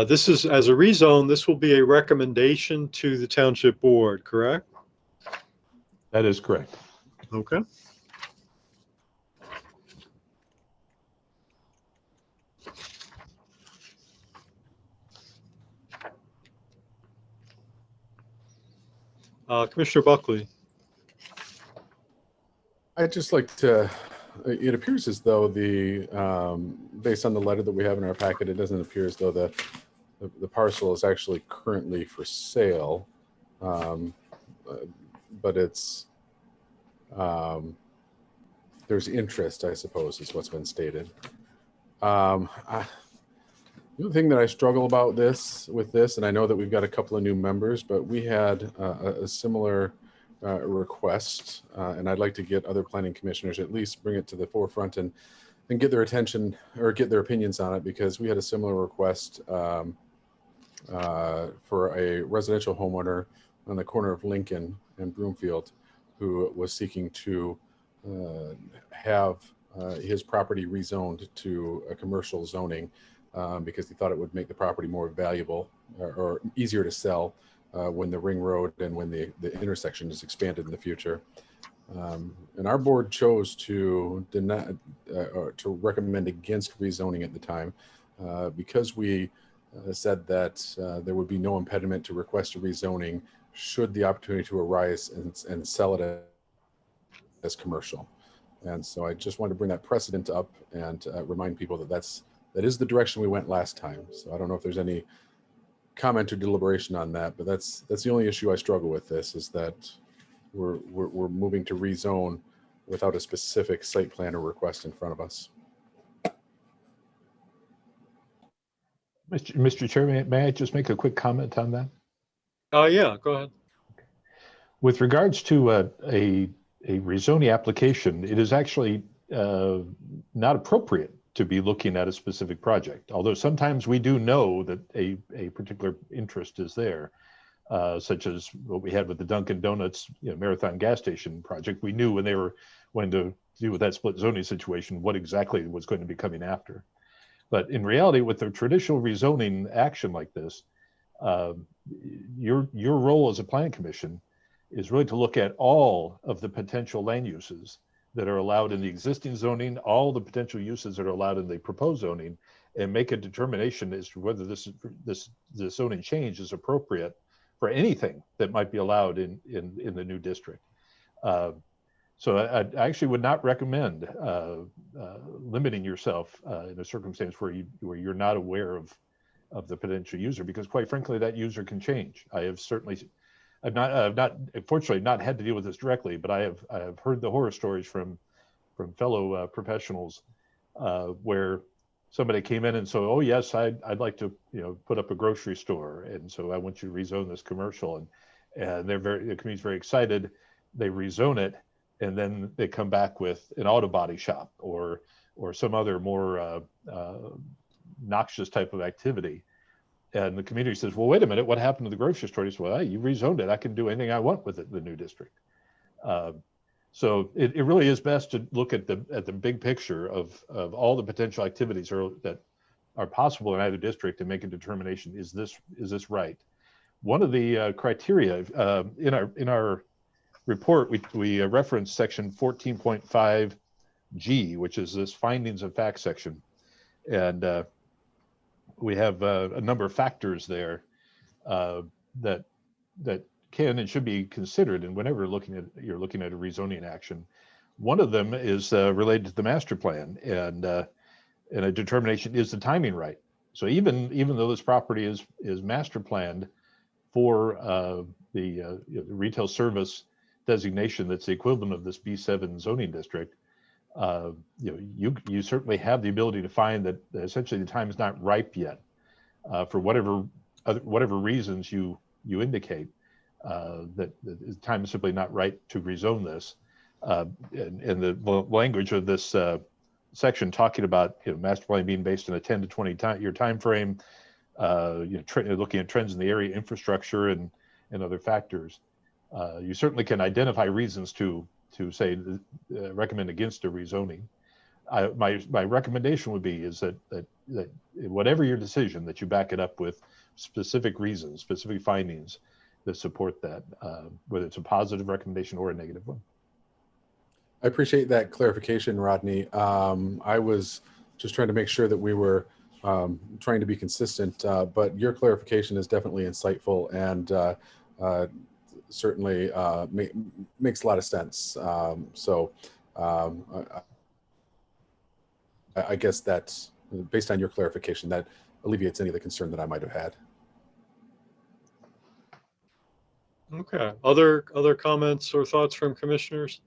This is, as a rezone, this will be a recommendation to the township board, correct? That is correct. Okay. Commissioner Buckley. I'd just like to, it appears as though based on the letter that we have in our packet, it doesn't appear as though the parcel is actually currently for sale. But it's, there's interest, I suppose, is what's been stated. The other thing that I struggle about with this, and I know that we've got a couple of new members, but we had a similar request, and I'd like to get other planning commissioners at least bring it to the forefront and get their attention or get their opinions on it, because we had a similar request for a residential homeowner on the corner of Lincoln and Broomfield who was seeking to have his property rezoned to a commercial zoning because he thought it would make the property more valuable or easier to sell when the ring road and when the intersection is expanded in the future. And our board chose to deny or to recommend against rezoning at the time because we said that there would be no impediment to request a rezoning should the opportunity to arise and sell it as commercial. And so I just wanted to bring that precedent up and remind people that that is the direction we went last time. So I don't know if there's any comment or deliberation on that, but that's the only issue I struggle with this, is that we're moving to rezone without a specific site plan or request in front of us. Mr. Chair, may I just make a quick comment on that? Yeah, go ahead. With regards to a rezoning application, it is actually not appropriate to be looking at a specific project. Although sometimes we do know that a particular interest is there, such as what we had with the Dunkin' Donuts Marathon gas station project. We knew when they were going to deal with that split zoning situation what exactly was going to be coming after. But in reality, with the traditional rezoning action like this, your role as a planning commission is really to look at all of the potential land uses that are allowed in the existing zoning, all the potential uses that are allowed in the proposed zoning, and make a determination as to whether this zoning change is appropriate for anything that might be allowed in the new district. So I actually would not recommend limiting yourself in a circumstance where you're not aware of the potential user, because quite frankly, that user can change. I've not unfortunately not had to deal with this directly, but I have heard the horror stories from fellow professionals where somebody came in and said, "Oh yes, I'd like to put up a grocery store, and so I want you to rezone this commercial," and the community's very excited. They rezone it, and then they come back with an auto body shop or some other more noxious type of activity. And the community says, "Well, wait a minute, what happened to the grocery store?" He says, "Well, you rezoned it. I can do anything I want with it in the new district." So it really is best to look at the big picture of all the potential activities that are possible in either district and make a determination: is this right? One of the criteria in our report, we reference section 14.5G, which is this findings of fact section, and we have a number of factors there that can and should be considered, and whenever you're looking at a rezoning action. One of them is related to the master plan, and a determination: is the timing right? So even though this property is master planned for the retail service designation that's the equivalent of this B7 zoning district, you certainly have the ability to find that essentially the time is not ripe yet for whatever reasons you indicate, that the time is simply not right to rezone this. And the language of this section talking about master plan being based on a 10 to 20 year time frame, looking at trends in the area, infrastructure, and other factors. You certainly can identify reasons to say recommend against a rezoning. My recommendation would be is that whatever your decision, that you back it up with specific reasons, specific findings that support that, whether it's a positive recommendation or a negative one. I appreciate that clarification, Rodney. I was just trying to make sure that we were trying to be consistent, but your clarification is definitely insightful and certainly makes a lot of sense. I guess that's based on your clarification, that alleviates any of the concern that I might have had. Okay. Other comments or thoughts from commissioners?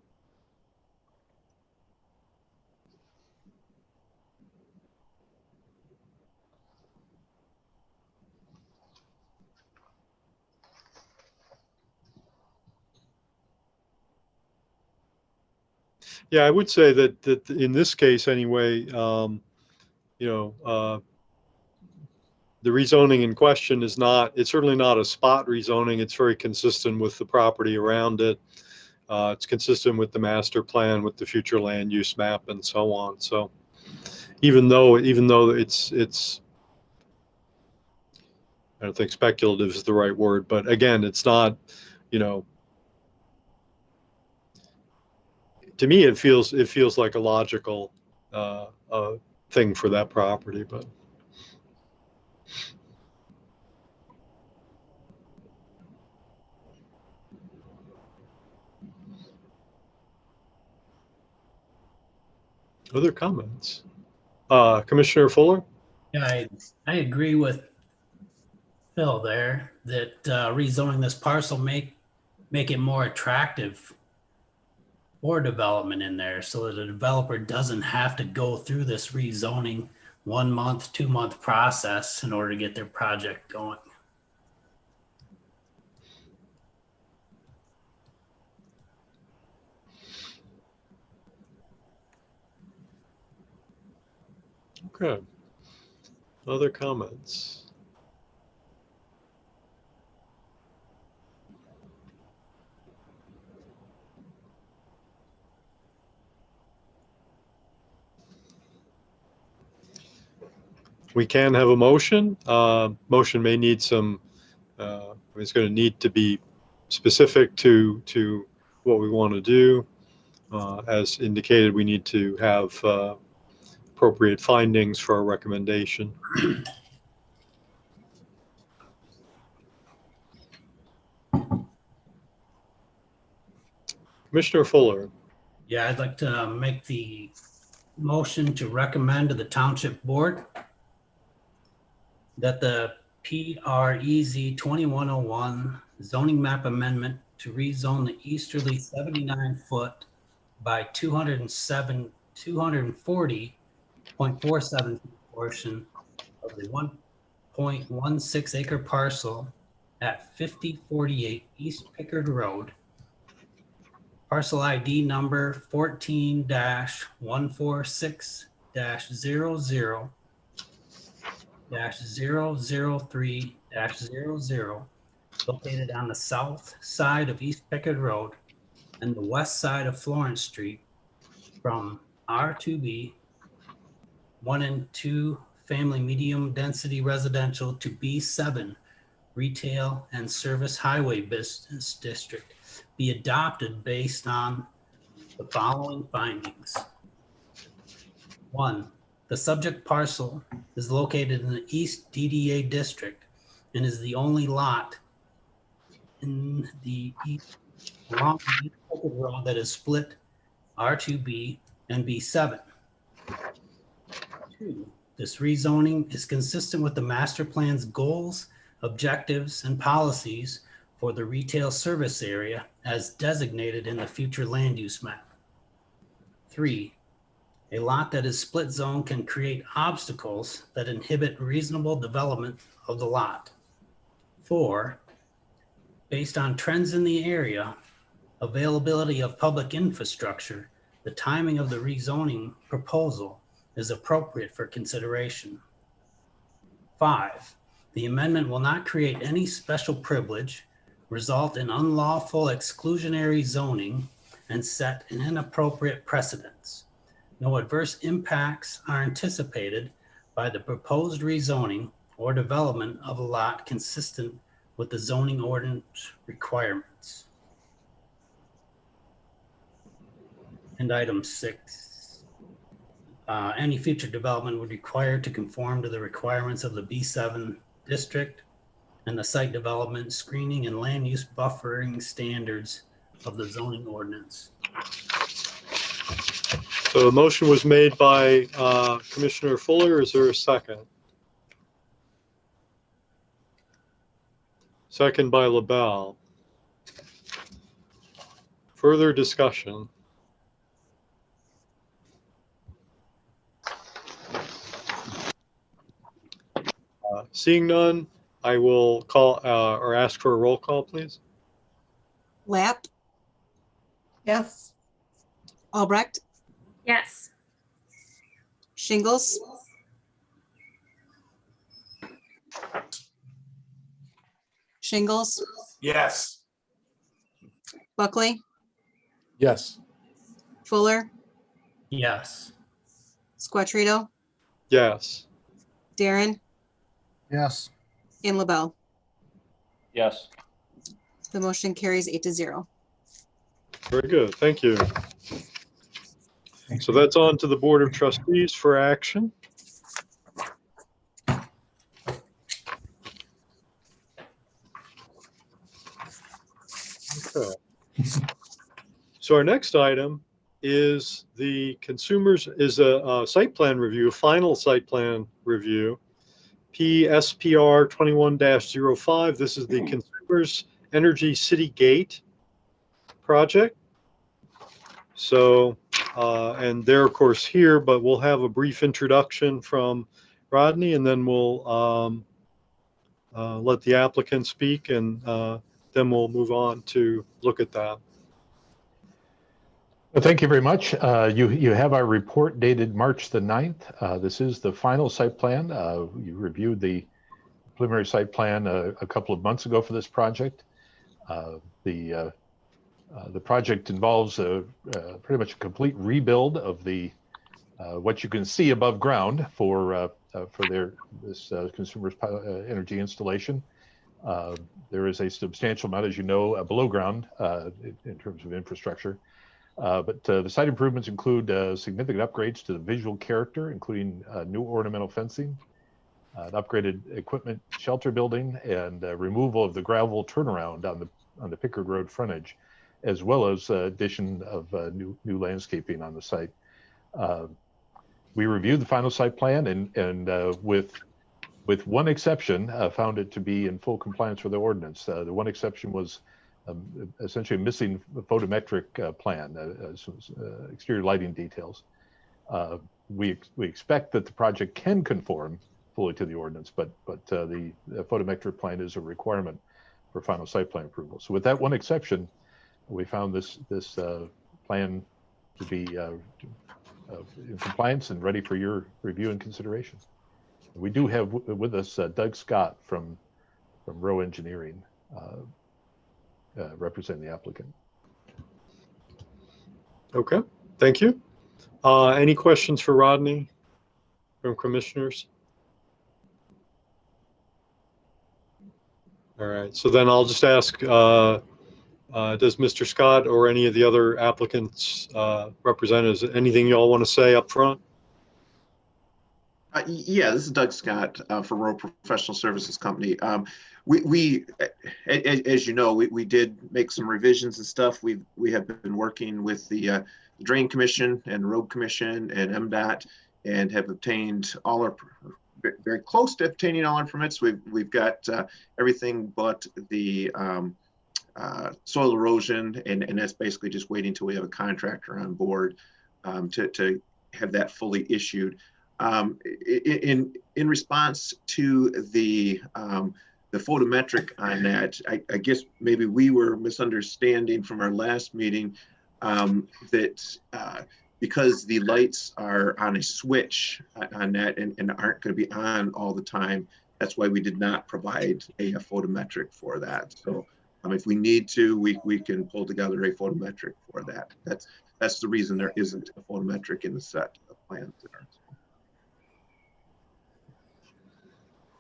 Yeah, I would say that in this case anyway, the rezoning in question it's certainly not a spot rezoning. It's very consistent with the property around it. It's consistent with the master plan, with the future land use map, and so on. So even though it's I don't think speculative is the right word, but again, it's not, to me, it feels like a logical thing for that property, but. Other comments? Commissioner Fuller? Yeah, I agree with Phil there that rezoning this parcel make it more attractive for development in there, so that a developer doesn't have to go through this rezoning 1 month, 2 month process in order to get their project going. Okay. Other comments? We can have a motion. Motion may need some, it's going to need to be specific to what we want to do. As indicated, we need to have appropriate findings for our recommendation. Commissioner Fuller. Yeah, I'd like to make the motion to recommend to the Township Board that the PREZ 2101 zoning map amendment to rezone the easterly 79-foot by 240.47 portion of the 1.16 acre parcel at 5048 East Pickard Road, parcel ID number 14-146-00-003-00, located on the south side of East Pickard Road and the west side of Florence Street, from R2B 1 and 2 family medium density residential to B7 retail and service highway business district, be adopted based on the following findings. 1, the subject parcel is located in the East DDA district and is the only lot in the east along the East Pickard Road that is split R2B and B7. 2, this rezoning is consistent with the master plan's goals, objectives, and policies for the retail service area as designated in the future land use map. 3, a lot that is split zone can create obstacles that inhibit reasonable development of the lot. 4, based on trends in the area, availability of public infrastructure, the timing of the rezoning proposal is appropriate for consideration. 5, the amendment will not create any special privilege, result in unlawful exclusionary zoning, and set an inappropriate precedence. No adverse impacts are anticipated by the proposed rezoning or development of a lot consistent with the zoning ordinance requirements. And item 6, any future development would require to conform to the requirements of the B7 district and the site development, screening, and land use buffering standards of the zoning ordinance. So the motion was made by Commissioner Fuller. Is there a second? Second by LaBelle. Further discussion? Seeing none, I will call or ask for a roll call, please. Lapp, Yes. Albrecht, Yes. Shingles, Shingles, Yes. Buckley, Yes. Fuller, Yes. Squattrito, Yes. Darren, Yes. and LaBelle. Yes. The motion carries 8-0. Very good. Thank you. So that's on to the Board of Trustees for action. Okay. So our next item is a site plan review, a final site plan review, PSPR 21-05. This is the Consumers Energy City Gate project. So, and they're of course here, but we'll have a brief introduction from Rodney, and then we'll let the applicant speak, and then we'll move on to look at that. Thank you very much. You have our report dated March the 9th. This is the final site plan. You reviewed the preliminary site plan a couple of months ago for this project. The project involves pretty much a complete rebuild of the what you can see above ground for this consumer's energy installation. There is a substantial amount, as you know, below ground in terms of infrastructure. But the site improvements include significant upgrades to the visual character, including new ornamental fencing, an upgraded equipment shelter building, and removal of the gravel turnaround on the Pickard Road frontage, as well as addition of new landscaping on the site. We reviewed the final site plan and with one exception, found it to be in full compliance with the ordinance. The one exception was essentially missing the photometric plan, some exterior lighting details. We expect that the project can conform fully to the ordinance, but the photometric plan is a requirement for final site plan approval. So with that one exception, we found this plan to be in compliance and ready for your review and consideration. We do have with us Doug Scott from Rowe Engineering, representing the applicant. Okay, thank you. Any questions for Rodney from commissioners? All right, so then I'll just ask, does Mr. Scott or any of the other applicants, representatives, anything you all want to say up front? Yeah, this is Doug Scott for Rowe Professional Services Company. As you know, we did make some revisions and stuff. We have been working with the Drain Commission and Road Commission and MDOT and have obtained all our, very close to obtaining all our permits. We've got everything but the soil erosion, and that's basically just waiting until we have a contractor on board to have that fully issued. In response to the photometric on that, I guess maybe we were misunderstanding from our last meeting that because the lights are on a switch on that and aren't going to be on all the time, that's why we did not provide a photometric for that. So if we need to, we can pull together a photometric for that. That's the reason there isn't a photometric in the set of plans there.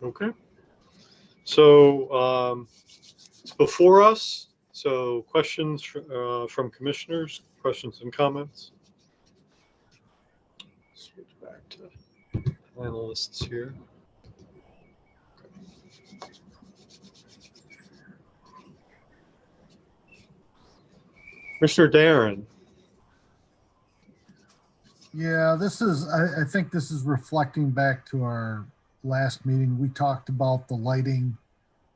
Okay. So it's before us. So questions from commissioners, questions and comments? Switch back to panelists here. Mr. Darren. Yeah, this is, I think this is reflecting back to our last meeting. We talked about the lighting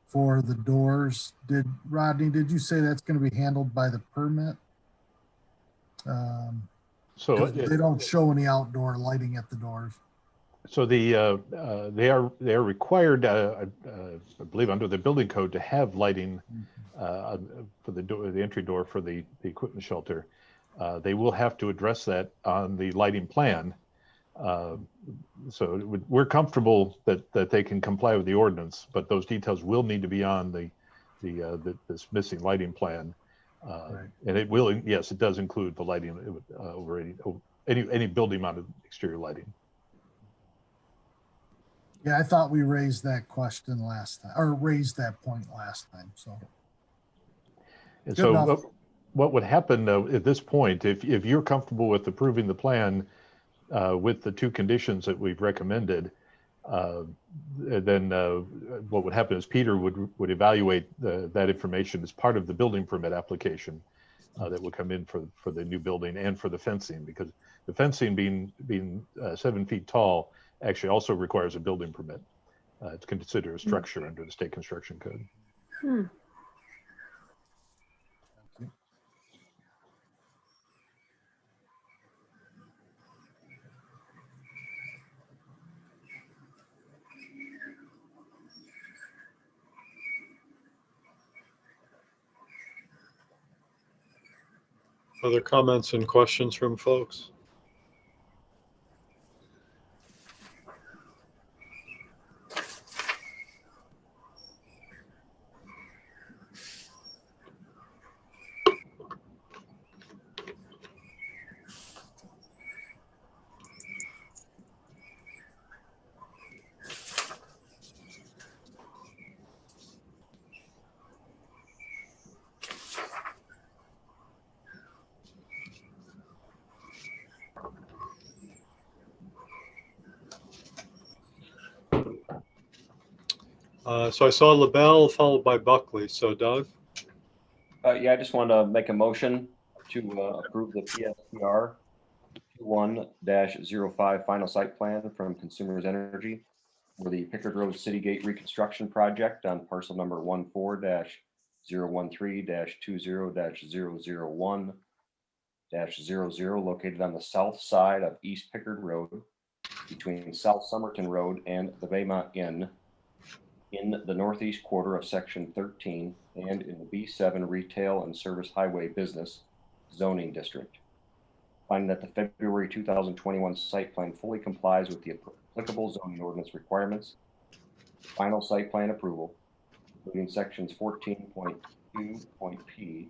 for the doors. Rodney, did you say that's going to be handled by the permit? So they don't show any outdoor lighting at the doors. So they are required, I believe, under the building code to have lighting for the entry door for the equipment shelter. They will have to address that on the lighting plan. So we're comfortable that they can comply with the ordinance, but those details will need to be on this missing lighting plan. Right. And it will, yes, it does include the lighting over any building mounted exterior lighting. Yeah, I thought we raised that question last time, or raised that point last time. So, and so what would happen at this point, if you're comfortable with approving the plan with the two conditions that we've recommended, then what would happen is Peter would evaluate that information as part of the building permit application that would come in for the new building and for the fencing, because the fencing being 7 feet tall actually also requires a building permit. It's considered a structure under the state construction code. Other comments and questions from folks? So I saw LaBelle followed by Buckley. So Doug? Yeah, I just wanted to make a motion to approve the PSPR 21-05 final site plan from Consumers Energy for the Pickard Road City Gate reconstruction project on parcel number 14-013-20-001-00 located on the south side of East Pickard Road between South Somerton Road and the Baymont Inn in the northeast quarter of section 13 and in the B7 retail and service highway business zoning district. Finding that the February 2021 site plan fully complies with the applicable zoning ordinance requirements. Final site plan approval, including sections 14.2.p,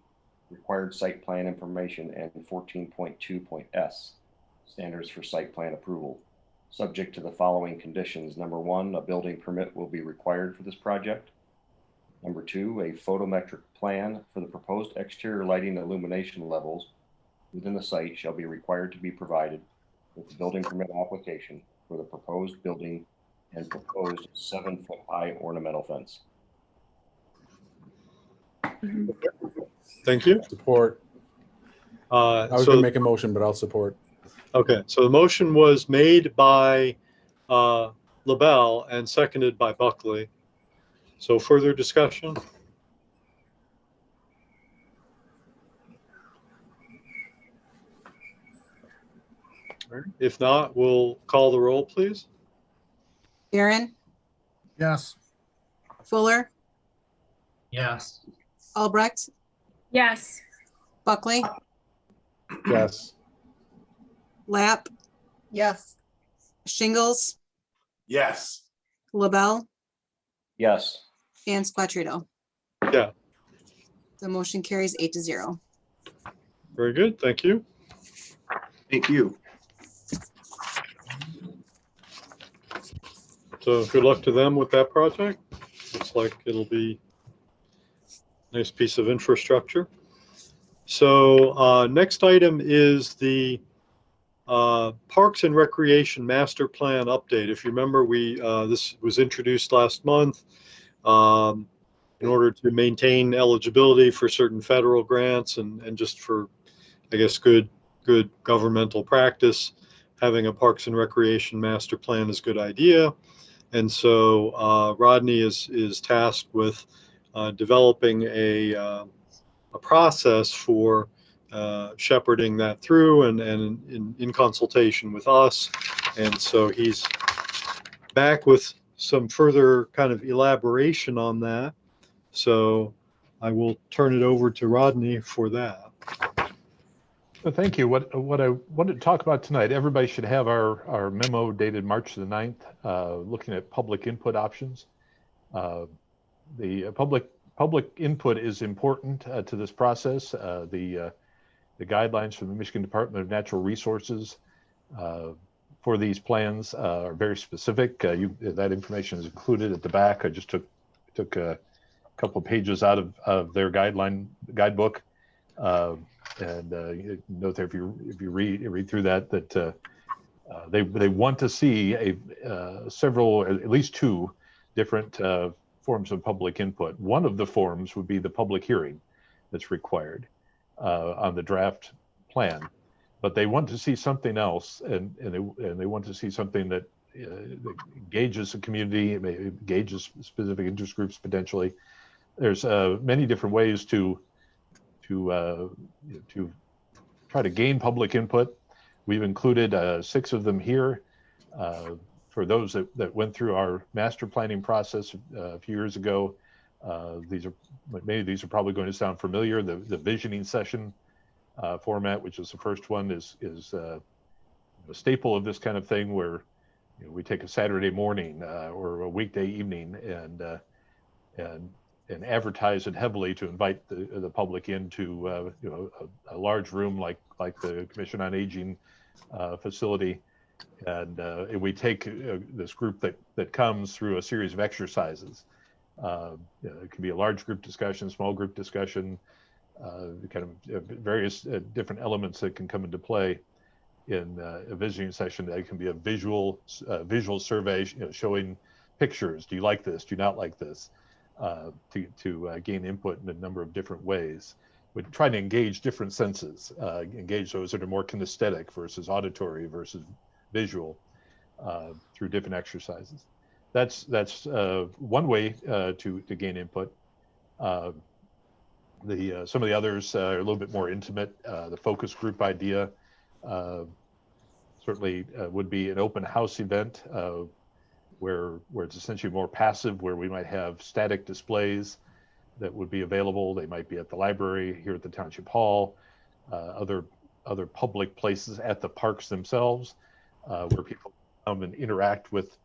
required site plan information, and 14.2.s, standards for site plan approval, subject to the following conditions. Number 1, a building permit will be required for this project. Number 2, a photometric plan for the proposed exterior lighting illumination levels within the site shall be required to be provided with the building permit application for the proposed building and proposed 7-foot high ornamental fence. Thank you. Support. I was going to make a motion, but I'll support. Okay, so the motion was made by LaBelle and seconded by Buckley. So further discussion? If not, we'll call the roll, please. Barron, Yes. Fuller, Yes. Albrecht, Yes. Buckley, Yes. Lapp, Yes. Shingles, Yes. LaBelle, Yes. and Squattrito. Yeah. The motion carries 8-0. Very good. Thank you. Thank you. So good luck to them with that project. Looks like it'll be a nice piece of infrastructure. So next item is the Parks and Recreation Master Plan update. If you remember, this was introduced last month in order to maintain eligibility for certain federal grants and just for, I guess, good governmental practice. Having a Parks and Recreation Master Plan is a good idea. And so Rodney is tasked with developing a process for shepherding that through and in consultation with us. And so he's back with some further kind of elaboration on that. So I will turn it over to Rodney for that. Well, thank you. What I wanted to talk about tonight, everybody should have our memo dated March the 9th, looking at public input options. The public input is important to this process. The guidelines from the Michigan Department of Natural Resources for these plans are very specific. That information is included at the back. I just took a couple of pages out of their guidebook. And note there, if you read through that they want to see at least 2 different forms of public input. One of the forms would be the public hearing that's required on the draft plan, but they want to see something else, and they want to see something that engages the community, engages specific interest groups potentially. There's many different ways to try to gain public input. We've included 6 of them here for those that went through our master planning process a few years ago. Many of these are probably going to sound familiar. The visioning session format, which is the first one, is a staple of this kind of thing, where we take a Saturday morning or a weekday evening and advertise it heavily to invite the public into a large room like the Commission on Aging facility, and we take this group that comes through a series of exercises. It can be a large group discussion, small group discussion, kind of various different elements that can come into play in a visiting session. That can be a visual survey, showing pictures. Do you like this? Do you not like this? To gain input in a number of different ways. We try to engage different senses, engage those that are more kinesthetic versus auditory versus visual through different exercises. That's one way to gain input. Some of the others are a little bit more intimate. The focus group idea certainly would be an open house event where it's essentially more passive, where we might have static displays that would be available. They might be at the library, here at the Township Hall, other public places at the parks themselves, where people come and interact with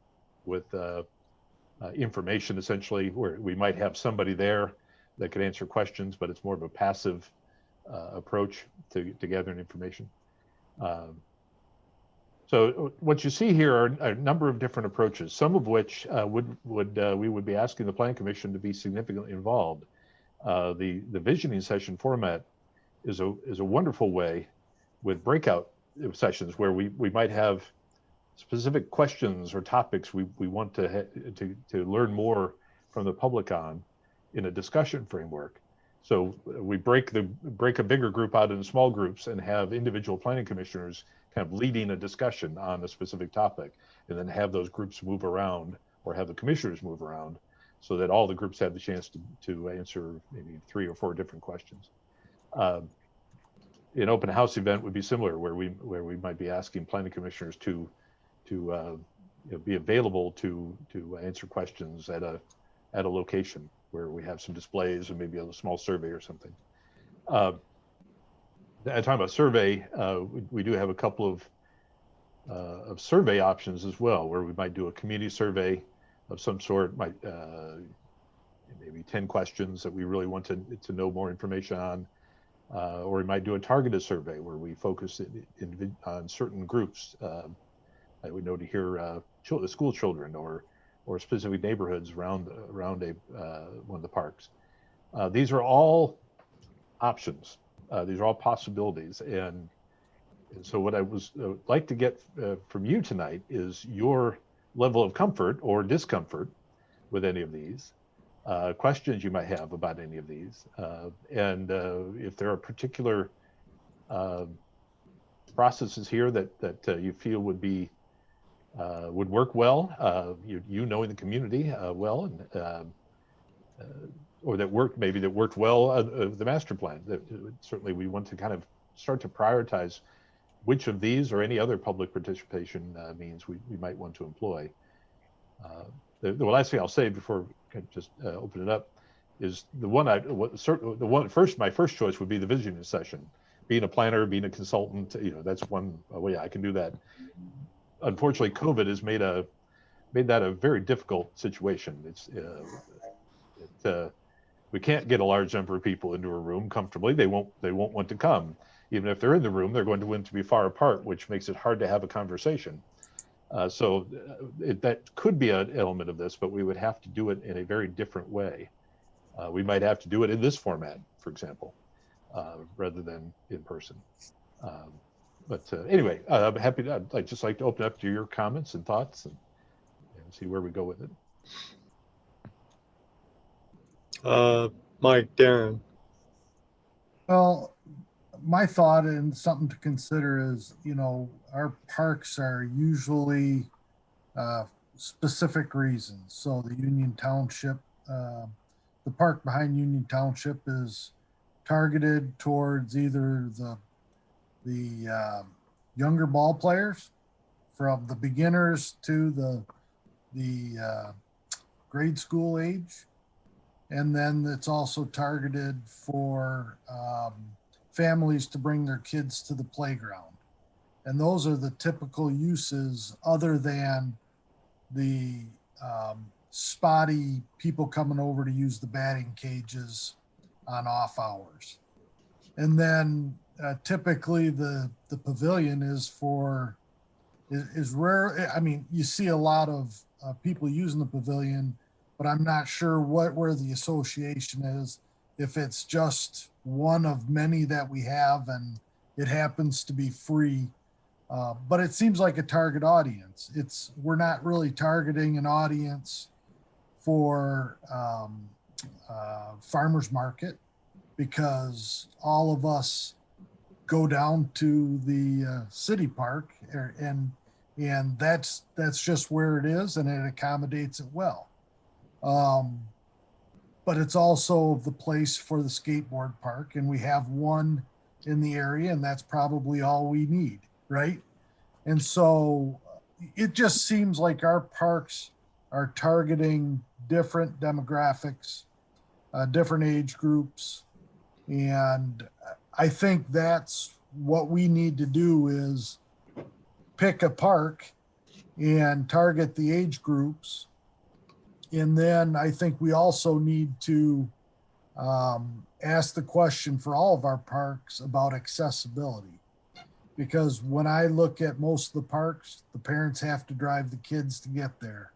information, essentially, where we might have somebody there that could answer questions, but it's more of a passive approach to gathering information. So what you see here are a number of different approaches, some of which we would be asking the Planning Commission to be significantly involved. The visioning session format is a wonderful way, with breakout sessions where we might have specific questions or topics we want to learn more from the public on in a discussion framework. So we break a bigger group out into small groups and have individual planning commissioners kind of leading a discussion on a specific topic, and then have those groups move around, or have the commissioners move around, so that all the groups have the chance to answer maybe 3 or 4 different questions. An open house event would be similar, where we might be asking planning commissioners to be available to answer questions at a location where we have some displays and maybe a small survey or something. At time of survey, we do have a couple of survey options as well, where we might do a community survey of some sort, maybe 10 questions that we really want to know more information on, or we might do a targeted survey where we focus on certain groups. I would know to hear school children or specific neighborhoods around one of the parks. These are all options. These are all possibilities, and so what I would like to get from you tonight is your level of comfort or discomfort with any of these, questions you might have about any of these, and if there are particular processes here that you feel would work well, you knowing the community well, and or that worked well the master plan. That certainly we want to kind of start to prioritize which of these or any other public participation means we might want to employ. The last thing I'll say before I just open it up is my first choice would be the visioning session. Being a planner, being a consultant, that's one way I can do that. Unfortunately, COVID has made that a very difficult situation. We can't get a large number of people into a room comfortably. They won't want to come. Even if they're in the room, they're going to want to be far apart, which makes it hard to have a conversation. So that could be an element of this, but we would have to do it in a very different way. We might have to do it in this format, for example, rather than in person. But anyway, I'm happy to. I'd just like to open up to your comments and thoughts and see where we go with it. Mike, Darren. Well, my thought and something to consider is, our parks are usually specific reasons. So the Union Township, the park behind Union Township is targeted towards either the younger ball players, from the beginners to the grade school age. And then it's also targeted for families to bring their kids to the playground. And those are the typical uses other than the spotty people coming over to use the batting cages on off hours. And then typically the pavilion is rare. I mean, you see a lot of people using the pavilion, but I'm not sure where the association is. If it's just one of many that we have and it happens to be free, but it seems like a target audience. We're not really targeting an audience for farmers market, because all of us go down to the city park, and that's just where it is, and it accommodates it well. But it's also the place for the skateboard park, and we have one in the area, and that's probably all we need, right? And so it just seems like our parks are targeting different demographics, different age groups. And I think that's what we need to do, is pick a park and target the age groups. And then I think we also need to ask the question for all of our parks about accessibility. Because when I look at most of the parks, the parents have to drive the kids to get there.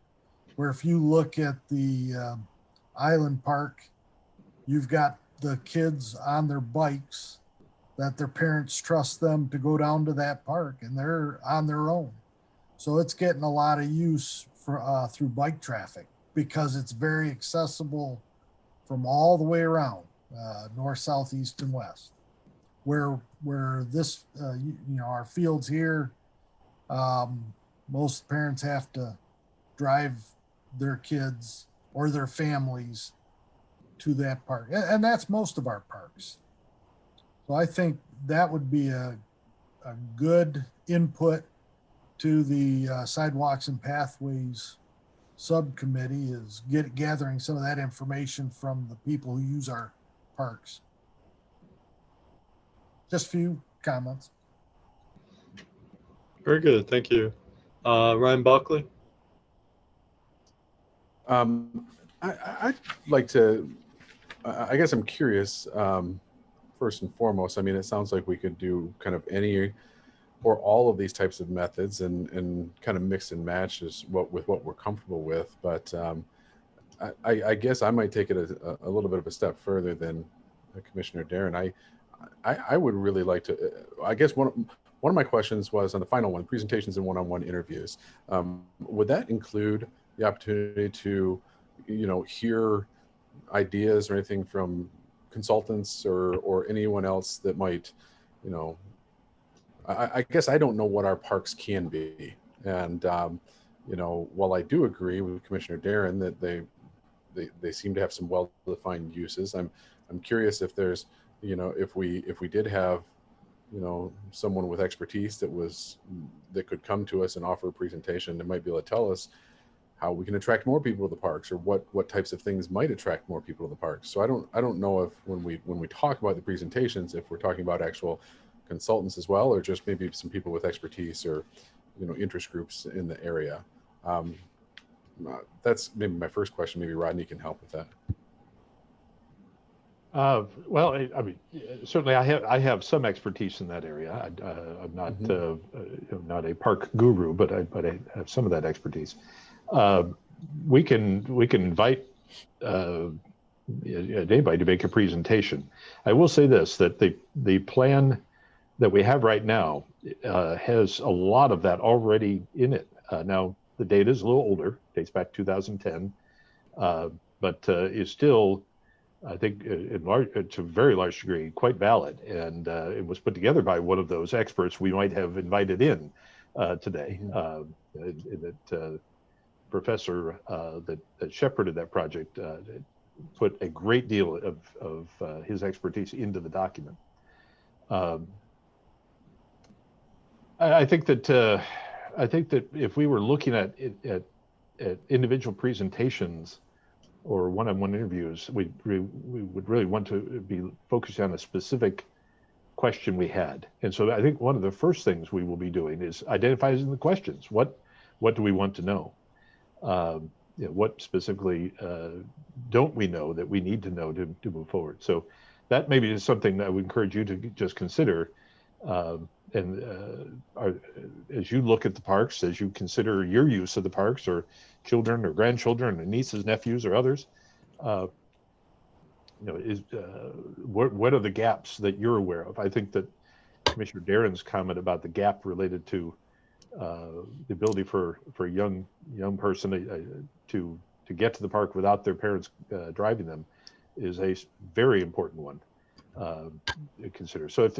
Where if you look at the Island Park, you've got the kids on their bikes that their parents trust them to go down to that park, and they're on their own. So it's getting a lot of use through bike traffic, because it's very accessible from all the way around, north, south, east, and west. Where this, our fields here, most parents have to drive their kids or their families to that park. And that's most of our parks. So I think that would be a good input to the Sidewalks and Pathways subcommittee, is gathering some of that information from the people who use our parks. Just a few comments. Very good. Thank you. Ryan Buckley. I'd like to, I guess I'm curious, first and foremost, I mean, it sounds like we could do kind of any or all of these types of methods and kind of mix and match with what we're comfortable with. But I guess I might take it a little bit of a step further than Commissioner Darren. I would really like to, I guess one of my questions was on the final one, presentations and one-on-one interviews. Would that include the opportunity to, hear ideas or anything from consultants or anyone else that might, I guess I don't know what our parks can be. And, while I do agree with Commissioner Darren that they seem to have some well-defined uses, I'm curious if there's, if we did have, someone with expertise that could come to us and offer a presentation that might be able to tell us how we can attract more people to the parks, or what types of things might attract more people to the parks. So I don't know if when we talk about the presentations, if we're talking about actual consultants as well, or just maybe some people with expertise or interest groups in the area. That's maybe my first question. Maybe Rodney can help with that. Well, I mean, certainly I have some expertise in that area. I'm not not a park guru, but I have some of that expertise. We can invite anybody to make a presentation. I will say this, that the plan that we have right now has a lot of that already in it. Now the data is a little older, dates back to 2010, but is still, I think, to a very large degree, quite valid. And it was put together by one of those experts we might have invited in today. That professor that shepherded that project put a great deal of his expertise into the document. I think that if we were looking at individual presentations or one-on-one interviews, we would really want to be focused on a specific question we had. And so I think one of the first things we will be doing is identifying the questions. What do we want to know? What specifically don't we know that we need to know to move forward? So that maybe is something that I would encourage you to just consider. As you look at the parks, as you consider your use of the parks, or children or grandchildren or nieces, nephews, or others, what are the gaps that you're aware of? I think that Commissioner Darren's comment about the gap related to the ability for a young person to get to the park without their parents driving them is a very important one to consider. So if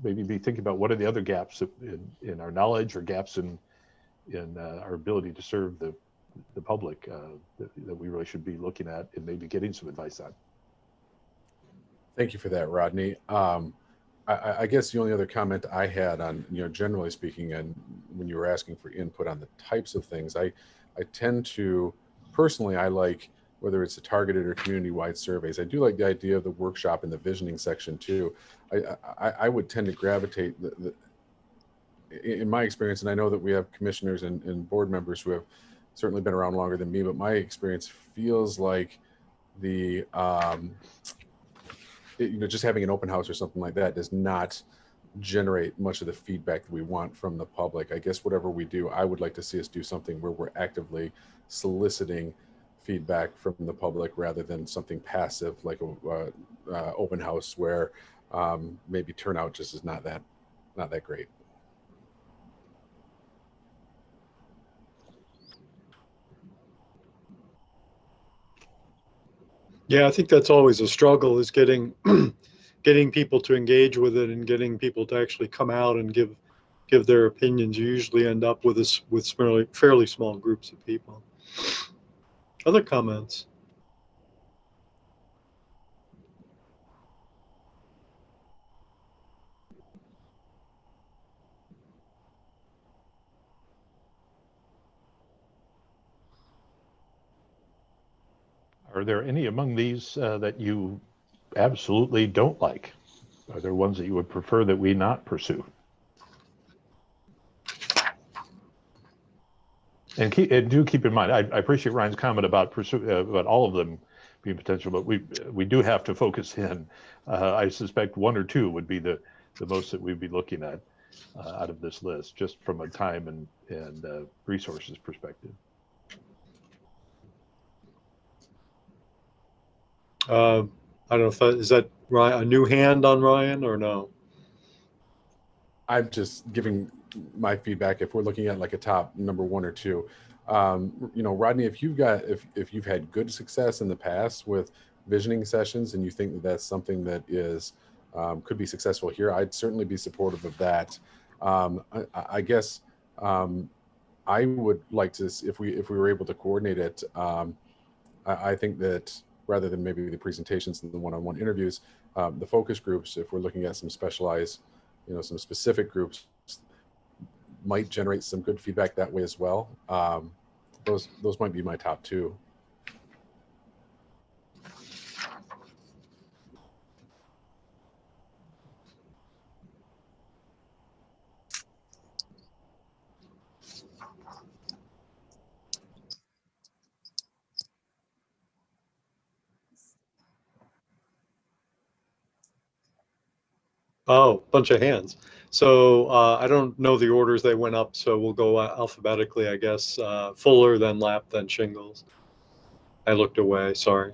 maybe be thinking about what are the other gaps in our knowledge, or gaps in our ability to serve the public that we really should be looking at and maybe getting some advice on. Thank you for that, Rodney. I guess the only other comment I had on, generally speaking, and when you were asking for input on the types of things, I tend to, personally, I like, whether it's a targeted or community-wide surveys, I do like the idea of the workshop in the visioning section too. I would tend to gravitate, in my experience, and I know that we have commissioners and board members who have certainly been around longer than me, but my experience feels like the, just having an open house or something like that does not generate much of the feedback that we want from the public. I guess whatever we do, I would like to see us do something where we're actively soliciting feedback from the public rather than something passive like a open house where maybe turnout just is not that great. Yeah, I think that's always a struggle, is getting people to engage with it and getting people to actually come out and give their opinions. You usually end up with fairly small groups of people. Other comments? Are there any among these that you absolutely don't like? Are there ones that you would prefer that we not pursue? And do keep in mind, I appreciate Ryan's comment about about all of them being potential, but we do have to focus in. I suspect one or two would be the most that we'd be looking at out of this list, just from a time and resources perspective. I don't know if is that Ryan, a new hand on Ryan, or no? I'm just giving my feedback. If we're looking at like a top number one or two, Rodney, if you've had good success in the past with visioning sessions and you think that that's something that is could be successful here, I'd certainly be supportive of that. I guess I would like to, if we were able to coordinate it. I think that rather than maybe the presentations and the one-on-one interviews, the focus groups, if we're looking at some specialized, some specific groups, might generate some good feedback that way as well. Those might be my top two. Oh, bunch of hands. So I don't know the orders they went up, so we'll go alphabetically, I guess. Fuller, then Lapp, then Shingles. I looked away, sorry.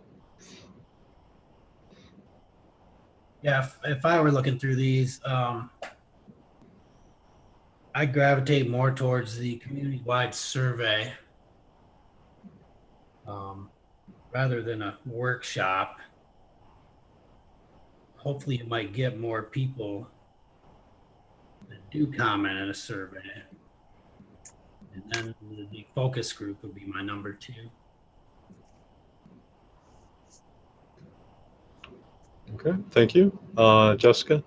Yeah, if I were looking through these, I gravitate more towards the community-wide survey rather than a workshop. Hopefully you might get more people that do comment in a survey. And then the focus group would be my number two. Okay, thank you. Jessica?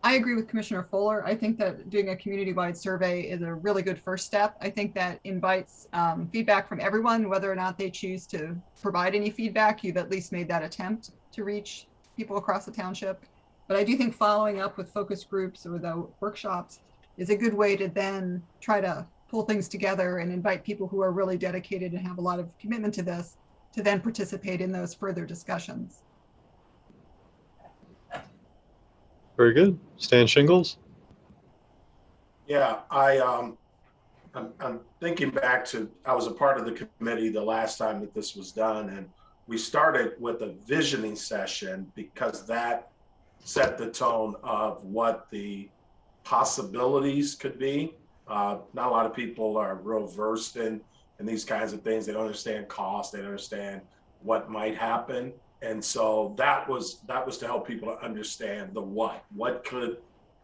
I agree with Commissioner Fuller. I think that doing a community-wide survey is a really good first step. I think that invites feedback from everyone, whether or not they choose to provide any feedback. You've at least made that attempt to reach people across the township. But I do think following up with focus groups or the workshops is a good way to then try to pull things together and invite people who are really dedicated and have a lot of commitment to this to then participate in those further discussions. Very good. Stan Shingles? Yeah, I'm thinking back to, I was a part of the committee the last time that this was done, and we started with a visioning session because that set the tone of what the possibilities could be. Not a lot of people are real versed in these kinds of things. They don't understand cost. They don't understand what might happen. And so that was to help people to understand the what could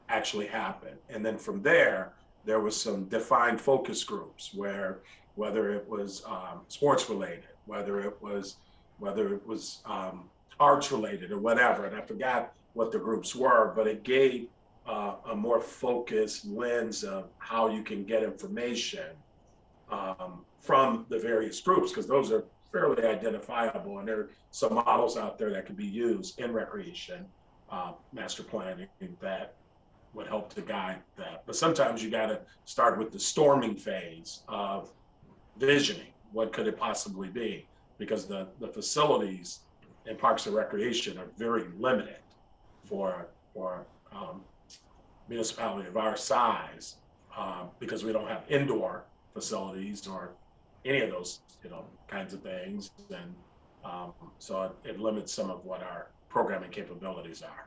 actually happen. And then from there was some defined focus groups where, whether it was sports related, whether it was arts related or whatever. And I forgot what the groups were, but it gave a more focused lens of how you can get information from the various groups, because those are fairly identifiable, and there are some models out there that can be used in recreation master planning that would help to guide that. But sometimes you got to start with the storming phase of visioning. What could it possibly be? Because the facilities in parks and recreation are very limited for municipality of our size, because we don't have indoor facilities or any of those kinds of things, and so it limits some of what our programming capabilities are.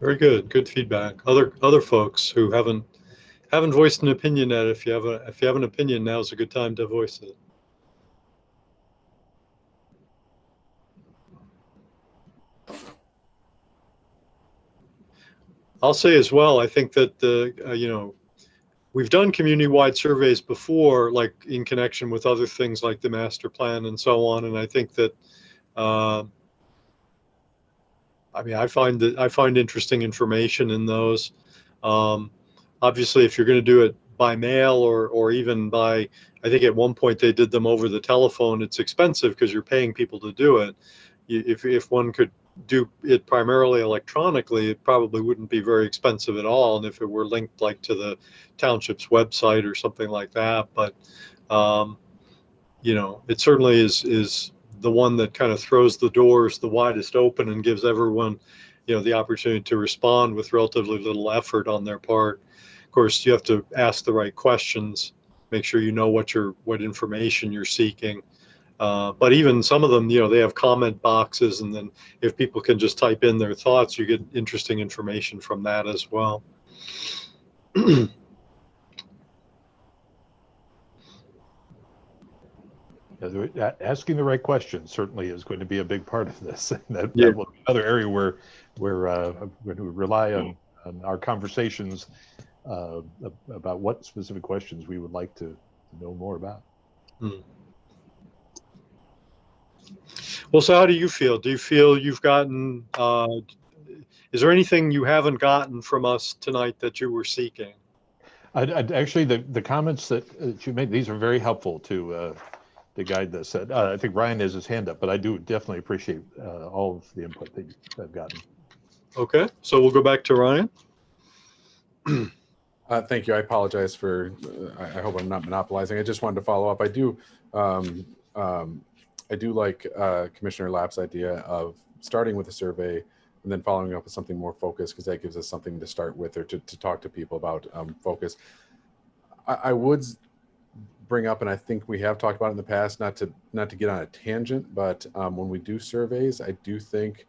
Very good. Good feedback. Other folks who haven't voiced an opinion yet, if you have an opinion, now's a good time to voice it. I'll say as well, I think that we've done community-wide surveys before, like in connection with other things like the master plan and so on. And I think that, I find interesting information in those. Obviously, if you're going to do it by mail or even by, I think at one point they did them over the telephone, it's expensive because you're paying people to do it. If one could do it primarily electronically, it probably wouldn't be very expensive at all. And if it were linked like to the township's website or something like that, but it certainly is the one that kind of throws the doors the widest open and gives everyone, the opportunity to respond with relatively little effort on their part. Of course, you have to ask the right questions, make sure you know what information you're seeking. But even some of them, they have comment boxes, and then if people can just type in their thoughts, you get interesting information from that as well. Asking the right questions certainly is going to be a big part of this. That Yeah. will be another area where we rely on our conversations about what specific questions we would like to know more about. Well, so how do you feel? Do you feel you've gotten, is there anything you haven't gotten from us tonight that you were seeking? Actually, the comments that you made, these are very helpful to guide this. I think Ryan has his hand up, but I do definitely appreciate all of the input that I've gotten. Okay, so we'll go back to Ryan. Thank you. I apologize for, I hope I'm not monopolizing. I just wanted to follow up. I do like Commissioner Lapp's idea of starting with a survey and then following up with something more focused, because that gives us something to start with or to talk to people about focus. I would bring up, and I think we have talked about it in the past, not to get on a tangent, but when we do surveys, I do think,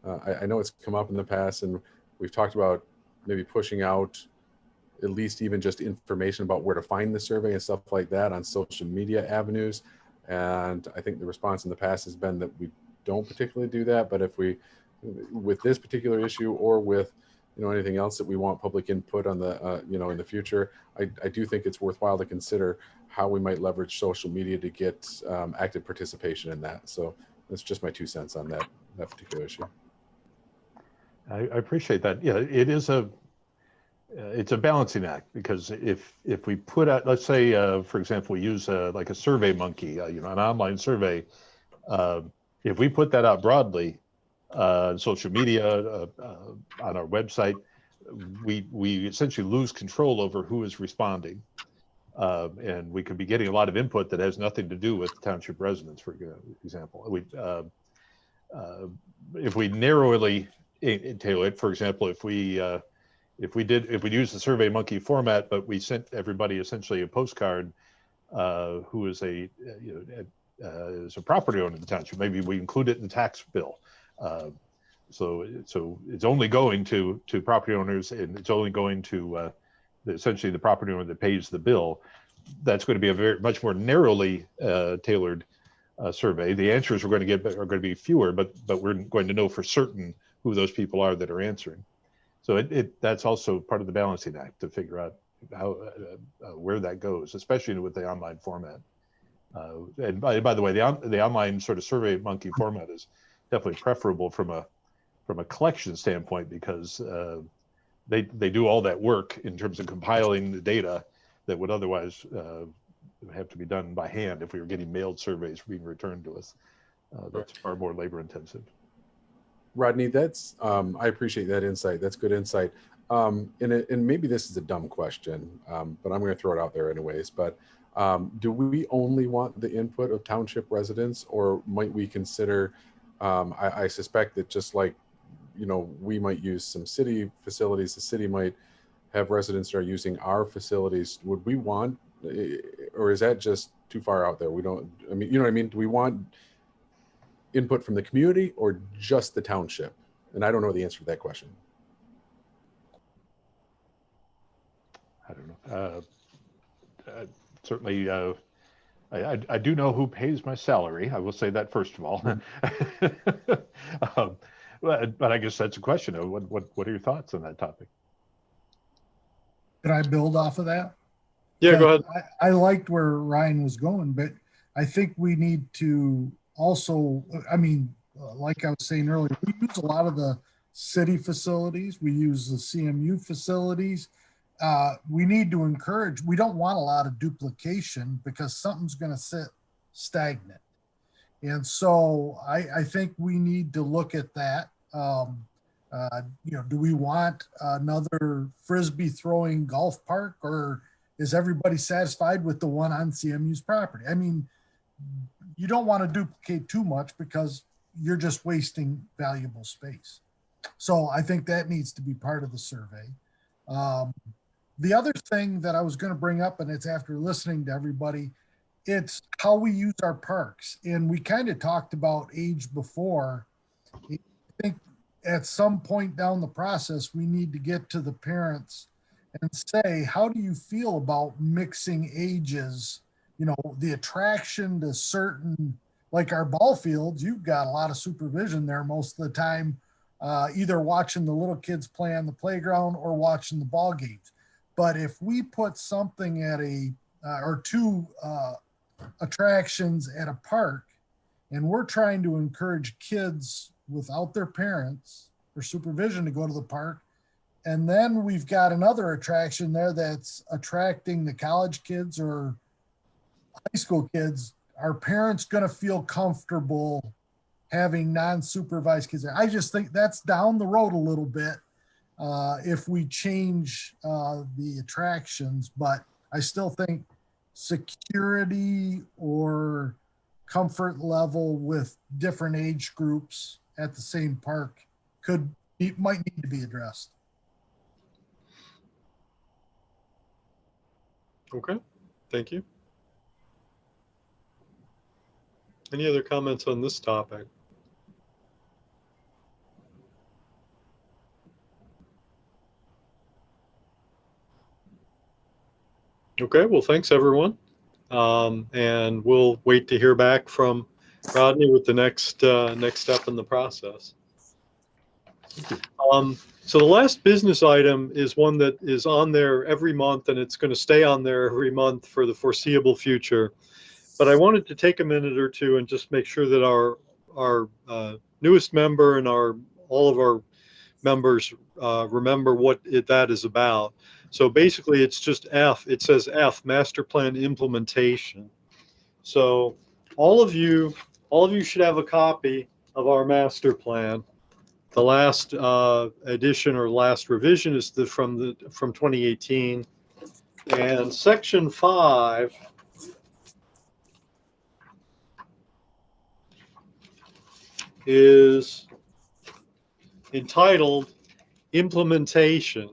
I know it's come up in the past, and we've talked about maybe pushing out at least even just information about where to find the survey and stuff like that on social media avenues. And I think the response in the past has been that we don't particularly do that. But if we, with this particular issue or with, anything else that we want public input on the, in the future, I do think it's worthwhile to consider how we might leverage social media to get active participation in that. So that's just my 2 cents on that particular issue. I appreciate that. Yeah, it is it's a balancing act, because if we put out, let's say, for example, we use like a Survey Monkey, an online survey. If we put that out broadly, on social media, on our website, we essentially lose control over who is responding. And we could be getting a lot of input that has nothing to do with township residents, for example. If we narrowly tailor it, for example, if we use the Survey Monkey format, but we sent everybody essentially a postcard who is is a property owner in the township, maybe we include it in the tax bill. So it's only going to property owners, and it's only going to essentially the property owner that pays the bill. That's going to be a much more narrowly tailored survey. The answers we're going to be fewer, but we're going to know for certain who those people are that are answering. So that's also part of the balancing act, to figure out how where that goes, especially with the online format. And by the way, the online sort of Survey Monkey format is definitely preferable from a collection standpoint, because they do all that work in terms of compiling the data that would otherwise have to be done by hand if we were getting mailed surveys being returned to us. That's far more labor intensive. Rodney, that's I appreciate that insight. That's good insight. And maybe this is a dumb question, but I'm going to throw it out there anyways. But do we only want the input of township residents, or might we consider? I suspect that just like, we might use some city facilities, the city might have residents that are using our facilities. Would we want, or is that just too far out there? We don't. I mean, you know what I mean? Do we want input from the community or just the township? And I don't know the answer to that question. I don't know. Certainly, I do know who pays my salary. I will say that first of all. But I guess that's a question of what are your thoughts on that topic? Could I build off of that? Yeah, go ahead. I liked where Ryan was going, but I think we need to also, like I was saying earlier, we use a lot of the city facilities. We use the CMU facilities. We need to encourage, we don't want a lot of duplication, because something's going to sit stagnant. And so I think we need to look at that. Do we want another Frisbee throwing golf park, or is everybody satisfied with the one on CMU's property? I mean, you don't want to duplicate too much, because you're just wasting valuable space. So I think that needs to be part of the survey. The other thing that I was going to bring up, and it's after listening to everybody, it's how we use our parks. And we kind of talked about age before. I think at some point down the process, we need to get to the parents and say, how do you feel about mixing ages? The attraction to certain, like our ball fields, you've got a lot of supervision there most of the time, either watching the little kids play on the playground or watching the ball games. But if we put something at or two attractions at a park, and we're trying to encourage kids without their parents or supervision to go to the park, and then we've got another attraction there that's attracting the college kids or high school kids, are parents going to feel comfortable having non-supervised kids there? I just think that's down the road a little bit if we change the attractions, but I still think security or comfort level with different age groups at the same park might need to be addressed. Okay, thank you. Any other comments on this topic? Okay, well, thanks everyone. And we'll wait to hear back from Rodney with the next step in the process. So the last business item is one that is on there every month, and it's going to stay on there every month for the foreseeable future. But I wanted to take a minute or two and just make sure that our newest member and all of our members remember what that is about. So basically, it's just F. It says F, Master Plan Implementation. So all of you should have a copy of our master plan. The last edition or last revision is from 2018, and section 5 is entitled Implementation,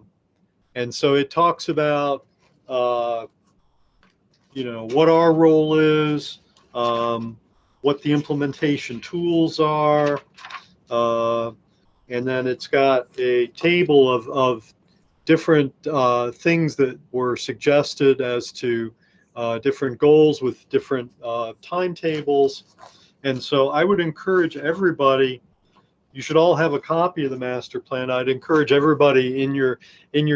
and so it talks about what our role is, what the implementation tools are, and then it's got a table of different things that were suggested as to different goals with different timetables. And so I would encourage everybody, you should all have a copy of the master plan. I'd encourage everybody in your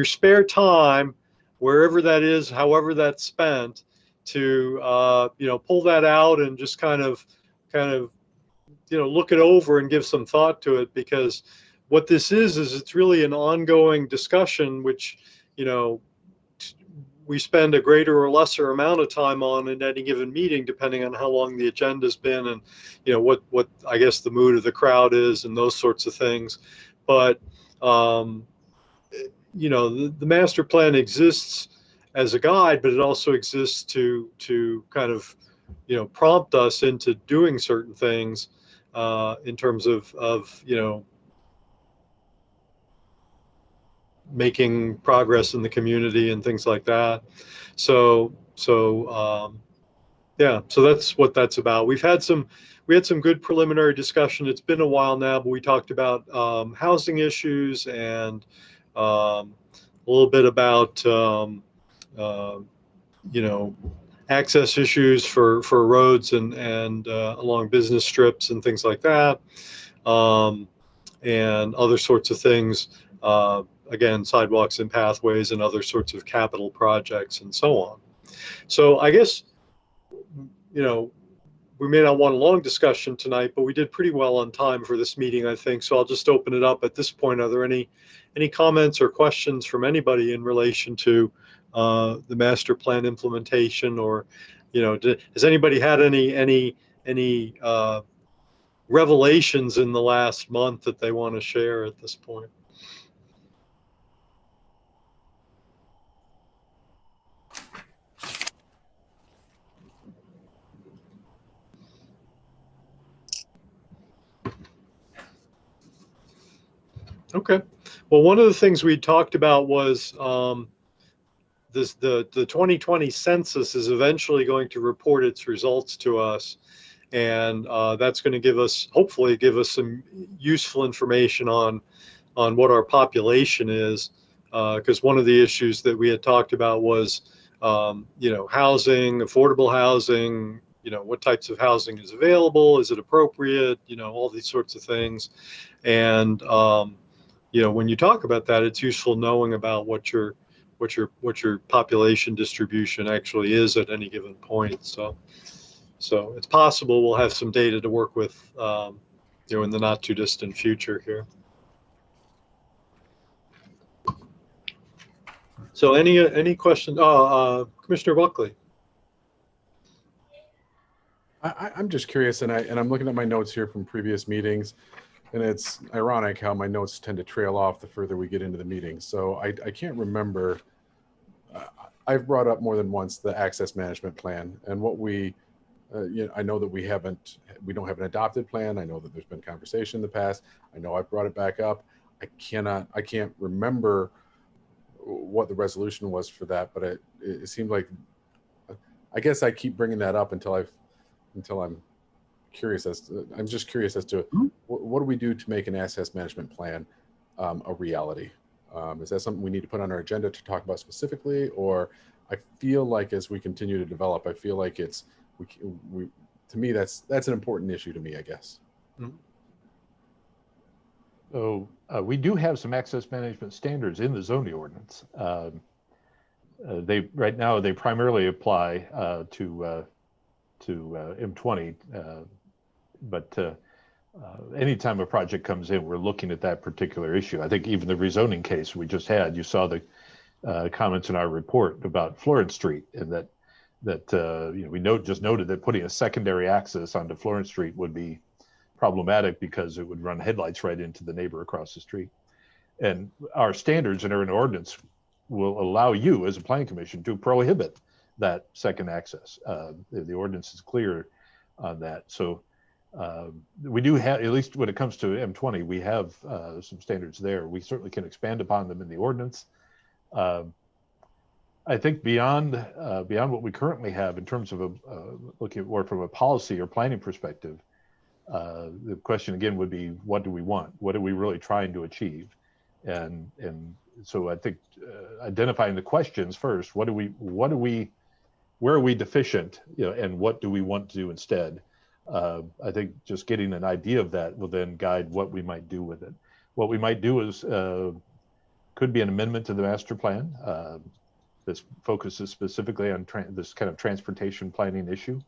spare time, wherever that is, however that's spent, to pull that out and just kind of look it over and give some thought to it, because what this is it's really an ongoing discussion, which we spend a greater or lesser amount of time on in any given meeting, depending on how long the agenda's been and what I guess the mood of the crowd is and those sorts of things. But the master plan exists as a guide, but it also exists to kind of prompt us into doing certain things in terms of making progress in the community and things like that. So that's what that's about. We had some good preliminary discussion. It's been a while now, but we talked about housing issues and a little bit about access issues for roads and along business strips and things like that, and other sorts of things. Again, sidewalks and pathways and other sorts of capital projects and so on. So I guess, we may not want a long discussion tonight, but we did pretty well on time for this meeting, I think. So I'll just open it up at this point. Are there any comments or questions from anybody in relation to the master plan implementation, or, has anybody had any revelations in the last month that they want to share at this point? Okay. Well, one of the things we talked about was the 2020 census is eventually going to report its results to us, and that's going to hopefully give us some useful information on what our population is, because one of the issues that we had talked about was housing, affordable housing, what types of housing is available, is it appropriate, all these sorts of things. And when you talk about that, it's useful knowing about what your population distribution actually is at any given point. So it's possible we'll have some data to work with, in the not too distant future here. So any questions? Commissioner Buckley. I'm just curious, and I'm looking at my notes here from previous meetings, and it's ironic how my notes tend to trail off the further we get into the meeting. So I can't remember. I've brought up more than once the access management plan, and what we, I know that we don't have an adopted plan. I know that there's been conversation in the past. I know I brought it back up. I can't remember what the resolution was for that, but it seemed like, I guess I keep bringing that up until I'm curious I'm just curious as to what do we do to make an access management plan a reality? Is that something we need to put on our agenda to talk about specifically? Or I feel like as we continue to develop, I feel like to me, that's an important issue to me, I guess. Mm-hmm. So we do have some access management standards in the zoning ordinance. Right now they primarily apply to M20, but anytime a project comes in, we're looking at that particular issue. I think even the rezoning case we just had, you saw the comments in our report about Florence Street, and that we just noted that putting a secondary access onto Florence Street would be problematic because it would run headlights right into the neighbor across the street. And our standards and our ordinance will allow you as a planning commission to prohibit that second access. The ordinance is clear on that. So we do have, at least when it comes to M20, we have some standards there. We certainly can expand upon them in the ordinance. I think beyond what we currently have in terms of looking at more from a policy or planning perspective, the question again would be, what do we want? What are we really trying to achieve? And so I think identifying the questions first. Where are we deficient? And what do we want to do instead? I think just getting an idea of that will then guide what we might do with it. What we might do is could be an amendment to the master plan. This focuses specifically on this kind of transportation planning issue.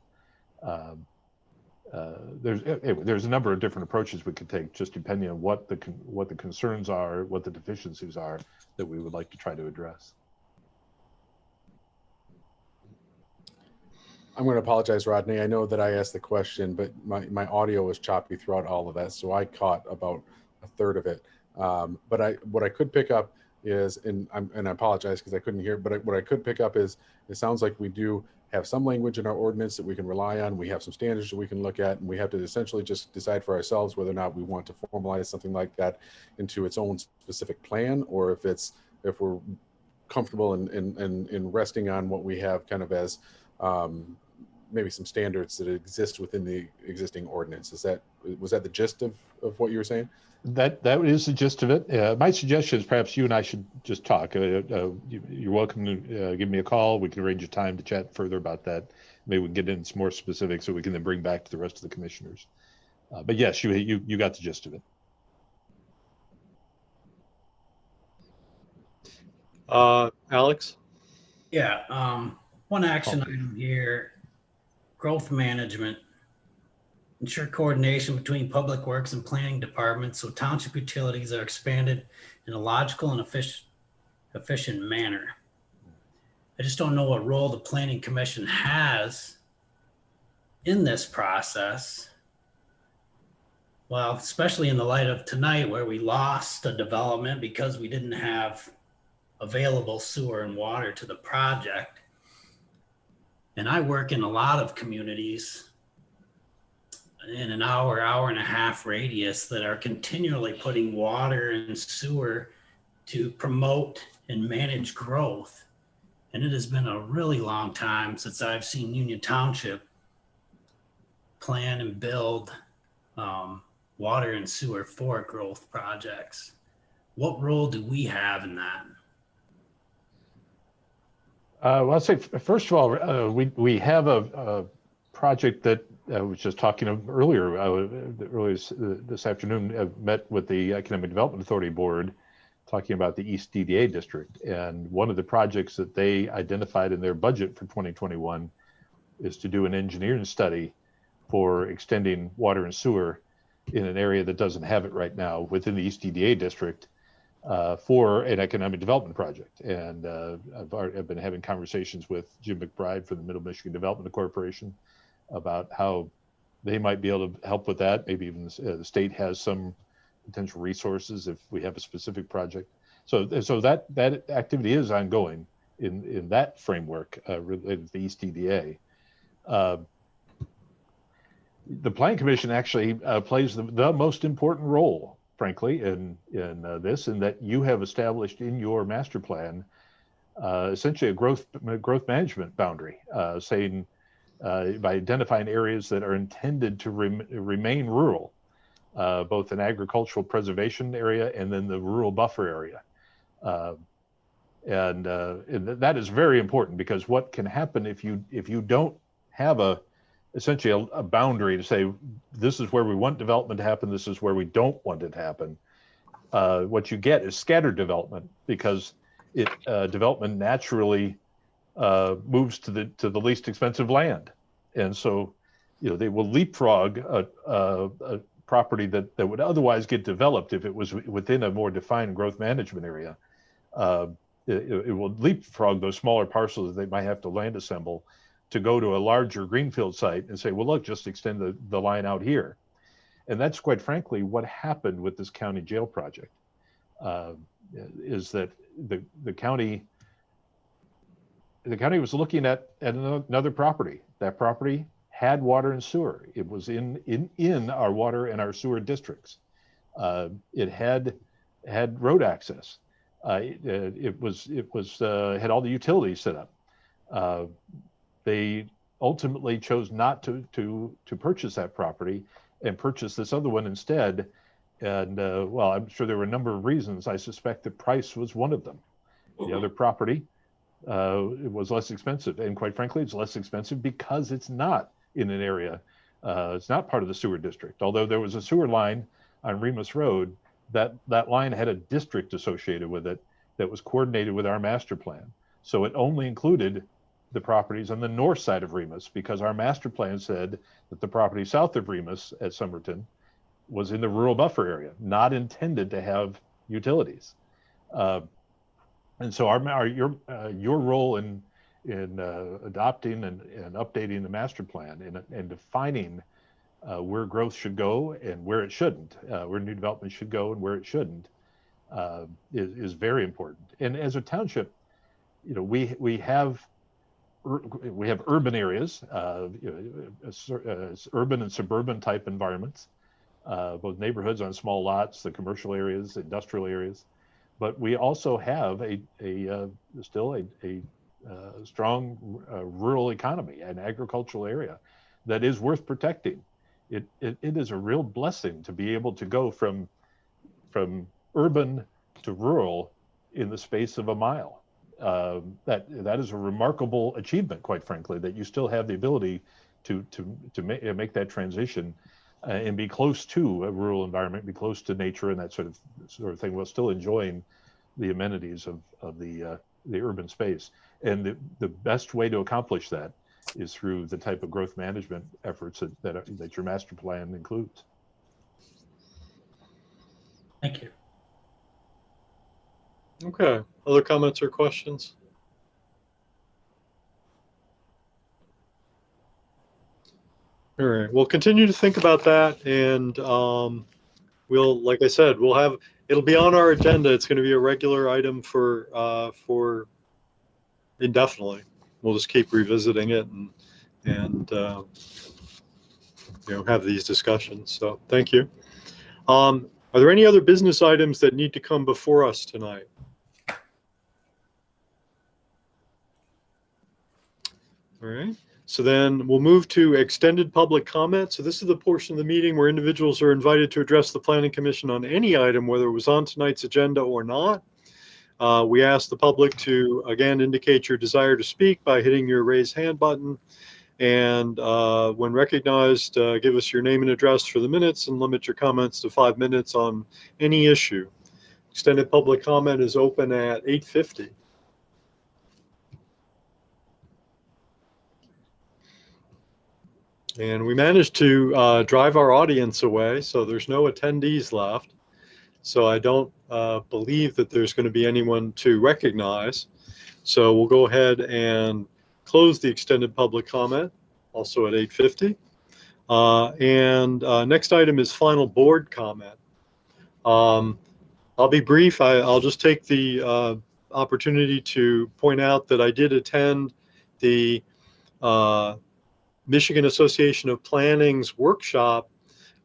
There's a number of different approaches we could take, just depending on what the concerns are, what the deficiencies are that we would like to try to address. I'm going to apologize, Rodney. I know that I asked the question, but my audio was choppy throughout all of that, so I caught about a third of it. But what I could pick up is, and I apologize because I couldn't hear, but what I could pick up is, it sounds like we do have some language in our ordinance that we can rely on. We have some standards that we can look at, and we have to essentially just decide for ourselves whether or not we want to formalize something like that into its own specific plan, or if we're comfortable in resting on what we have kind of as maybe some standards that exist within the existing ordinance. Was that the gist of what you were saying? That is the gist of it. My suggestion is perhaps you and I should just talk. You're welcome to give me a call. We can arrange a time to chat further about that. Maybe we can get into some more specifics so we can then bring back to the rest of the commissioners. But yes, you got the gist of it. Alex? Yeah, one action item here, growth management. Ensure coordination between public works and planning departments so township utilities are expanded in a logical and efficient manner. I just don't know what role the planning commission has in this process. Well, especially in the light of tonight where we lost a development because we didn't have available sewer and water to the project. And I work in a lot of communities in an hour and a half radius that are continually putting water and sewer to promote and manage growth. And it has been a really long time since I've seen Union Township plan and build water and sewer for growth projects. What role do we have in that? Well, I'll say, first of all, we have a project that I was just talking earlier this afternoon. I met with the Economic Development Authority Board talking about the East DDA district. And one of the projects that they identified in their budget for 2021 is to do an engineering study for extending water and sewer in an area that doesn't have it right now within the East DDA district. For an economic development project. And I've been having conversations with Jim McBride from the Middle Michigan Development Corporation about how they might be able to help with that. Maybe even the state has some potential resources if we have a specific project. So that activity is ongoing in that framework related to the East DDA. The Planning Commission actually plays the most important role, frankly, in this, in that you have established in your master plan essentially a growth management boundary, saying by identifying areas that are intended to remain rural, both an agricultural preservation area and then the rural buffer area. And that is very important, because what can happen if you don't have essentially a boundary to say, this is where we want development to happen, this is where we don't want it to happen. What you get is scattered development, because development naturally moves to the least expensive land. And so, they will leapfrog property that would otherwise get developed if it was within a more defined growth management area. It will leapfrog those smaller parcels that they might have to land assemble to go to a larger greenfield site and say, well, look, just extend the line out here. And that's quite frankly what happened with this county jail project, is that the county was looking at another property. That property had water and sewer. It was in our water and our sewer districts. It had road access. It had all the utilities set up. They ultimately chose not to purchase that property and purchase this other one instead. And well, I'm sure there were a number of reasons. I suspect the price was one of them. The other property, it was less expensive. And quite frankly, it's less expensive because it's not in an area, it's not part of the sewer district. Although there was a sewer line on Remus Road, that line had a district associated with it that was coordinated with our master plan. So it only included the properties on the north side of Remus because our master plan said that the property south of Remus at Somerton was in the rural buffer area, not intended to have utilities. And so your role in adopting and updating the master plan and defining where growth should go and where it shouldn't, where new development should go and where it shouldn't, is very important. And as a township, you know, we have urban areas, urban and suburban type environments, both neighborhoods on small lots, the commercial areas, industrial areas, but we also have still a strong rural economy, an agricultural area that is worth protecting. It is a real blessing to be able to go from urban to rural in the space of a mile. That is a remarkable achievement, quite frankly, that you still have the ability to make that transition and be close to a rural environment, be close to nature and that sort of thing, while still enjoying the amenities of the urban space. And the best way to accomplish that is through the type of growth management efforts that your master plan includes. Thank you. Okay, other comments or questions? All right, we'll continue to think about that, and we'll, like I said, it'll be on our agenda. It's going to be a regular item for indefinitely. We'll just keep revisiting it and have these discussions. So thank you. Are there any other business items that need to come before us tonight? All right. So then we'll move to extended public comment. So this is the portion of the meeting where individuals are invited to address the Planning Commission on any item, whether it was on tonight's agenda or not. We ask the public to, again, indicate your desire to speak by hitting your raise hand button. And when recognized, give us your name and address for the minutes and limit your comments to 5 minutes on any issue. Extended public comment is open at 8:50. And we managed to drive our audience away, so there's no attendees left. So I don't believe that there's going to be anyone to recognize. So we'll go ahead and close the extended public comment, also at 8:50. Next item is final board comment. I'll be brief. I'll just take the opportunity to point out that I did attend the Michigan Association of Planning's workshop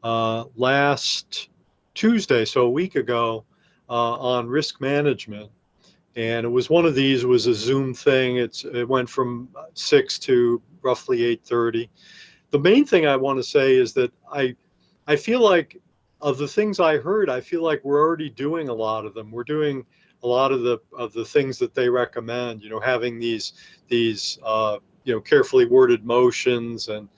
last Tuesday, so a week ago, on risk management. And it was one of these, was a Zoom thing. It went from 6 to roughly 8:30. The main thing I want to say is that I feel like, of the things I heard, I feel like we're already doing a lot of them. We're doing a lot of the things that they recommend, having these carefully worded motions and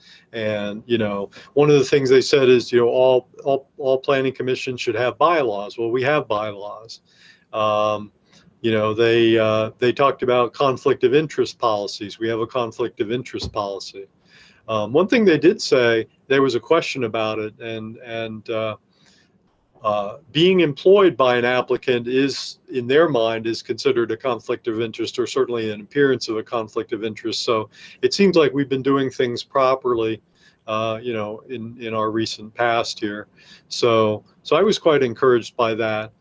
one of the things they said is, all planning commissions should have bylaws. Well, we have bylaws. They talked about conflict of interest policies. We have a conflict of interest policy. One thing they did say, there was a question about it, and being employed by an applicant is, in their mind, is considered a conflict of interest, or certainly an appearance of a conflict of interest. So it seems like we've been doing things properly, in our recent past here. So I was quite encouraged by that.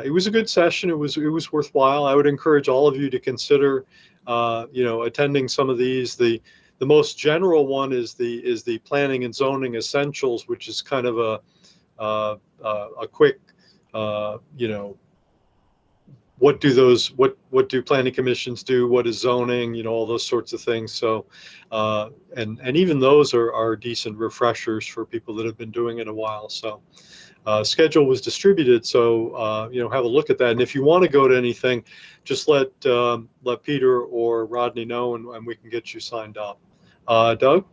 It was a good session. It was worthwhile. I would encourage all of you to consider, attending some of these. The most general one is the planning and zoning essentials, which is kind of a quick, what do planning commissions do? What is zoning? All those sorts of things. So, and even those are decent refreshers for people that have been doing it a while. So, schedule was distributed. So, have a look at that. And if you want to go to anything, just let Peter or Rodney know, and we can get you signed up. Doug?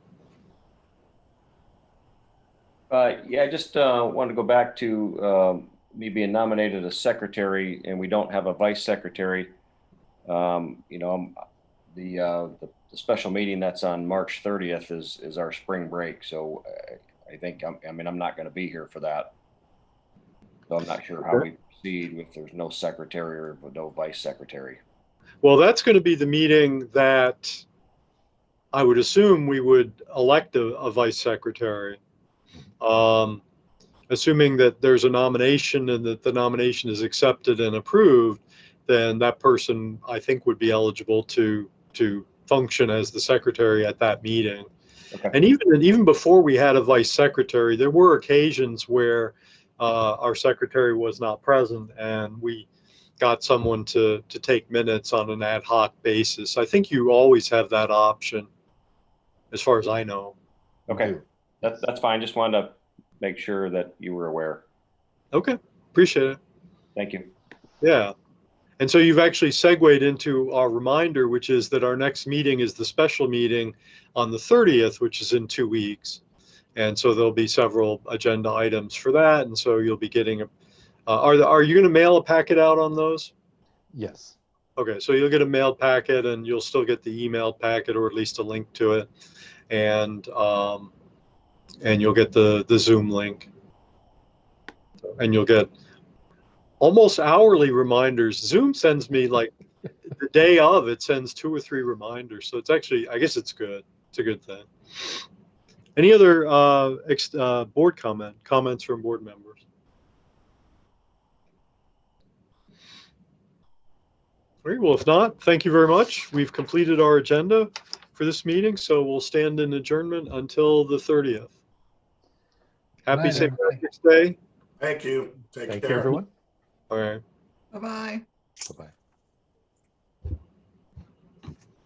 Yeah, I just wanted to go back to me being nominated as secretary, and we don't have a vice secretary. The special meeting that's on March 30th is our spring break. So I think, I'm not going to be here for that. So I'm not sure how we proceed if there's no secretary or no vice secretary. Well, that's going to be the meeting that I would assume we would elect a vice secretary. Assuming that there's a nomination and that the nomination is accepted and approved, then that person, I think, would be eligible to function as the secretary at that meeting. Okay. And even before we had a vice secretary, there were occasions where our secretary was not present, and we got someone to take minutes on an ad hoc basis. I think you always have that option, as far as I know. Okay, that's fine. Just wanted to make sure that you were aware. Okay, appreciate it. Thank you. Yeah. And so you've actually segued into our reminder, which is that our next meeting is the special meeting on the 30th, which is in 2 weeks. And so there'll be several agenda items for that. And so you'll be getting are you going to mail a packet out on those? Yes. Okay, so you'll get a mailed packet, and you'll still get the emailed packet, or at least a link to it. And you'll get the Zoom link, and you'll get almost hourly reminders. Zoom sends me, like, the day of, it sends 2 or 3 reminders. So it's actually, I guess it's good. It's a good thing. Any other board comments from board members? All right, well, if not, thank you very much. We've completed our agenda for this meeting, so we'll stand in adjournment until the 30th. Happy St. Patrick's Day. Thank you. Take Thank care. you, everyone. All right. Bye-bye. Bye-bye.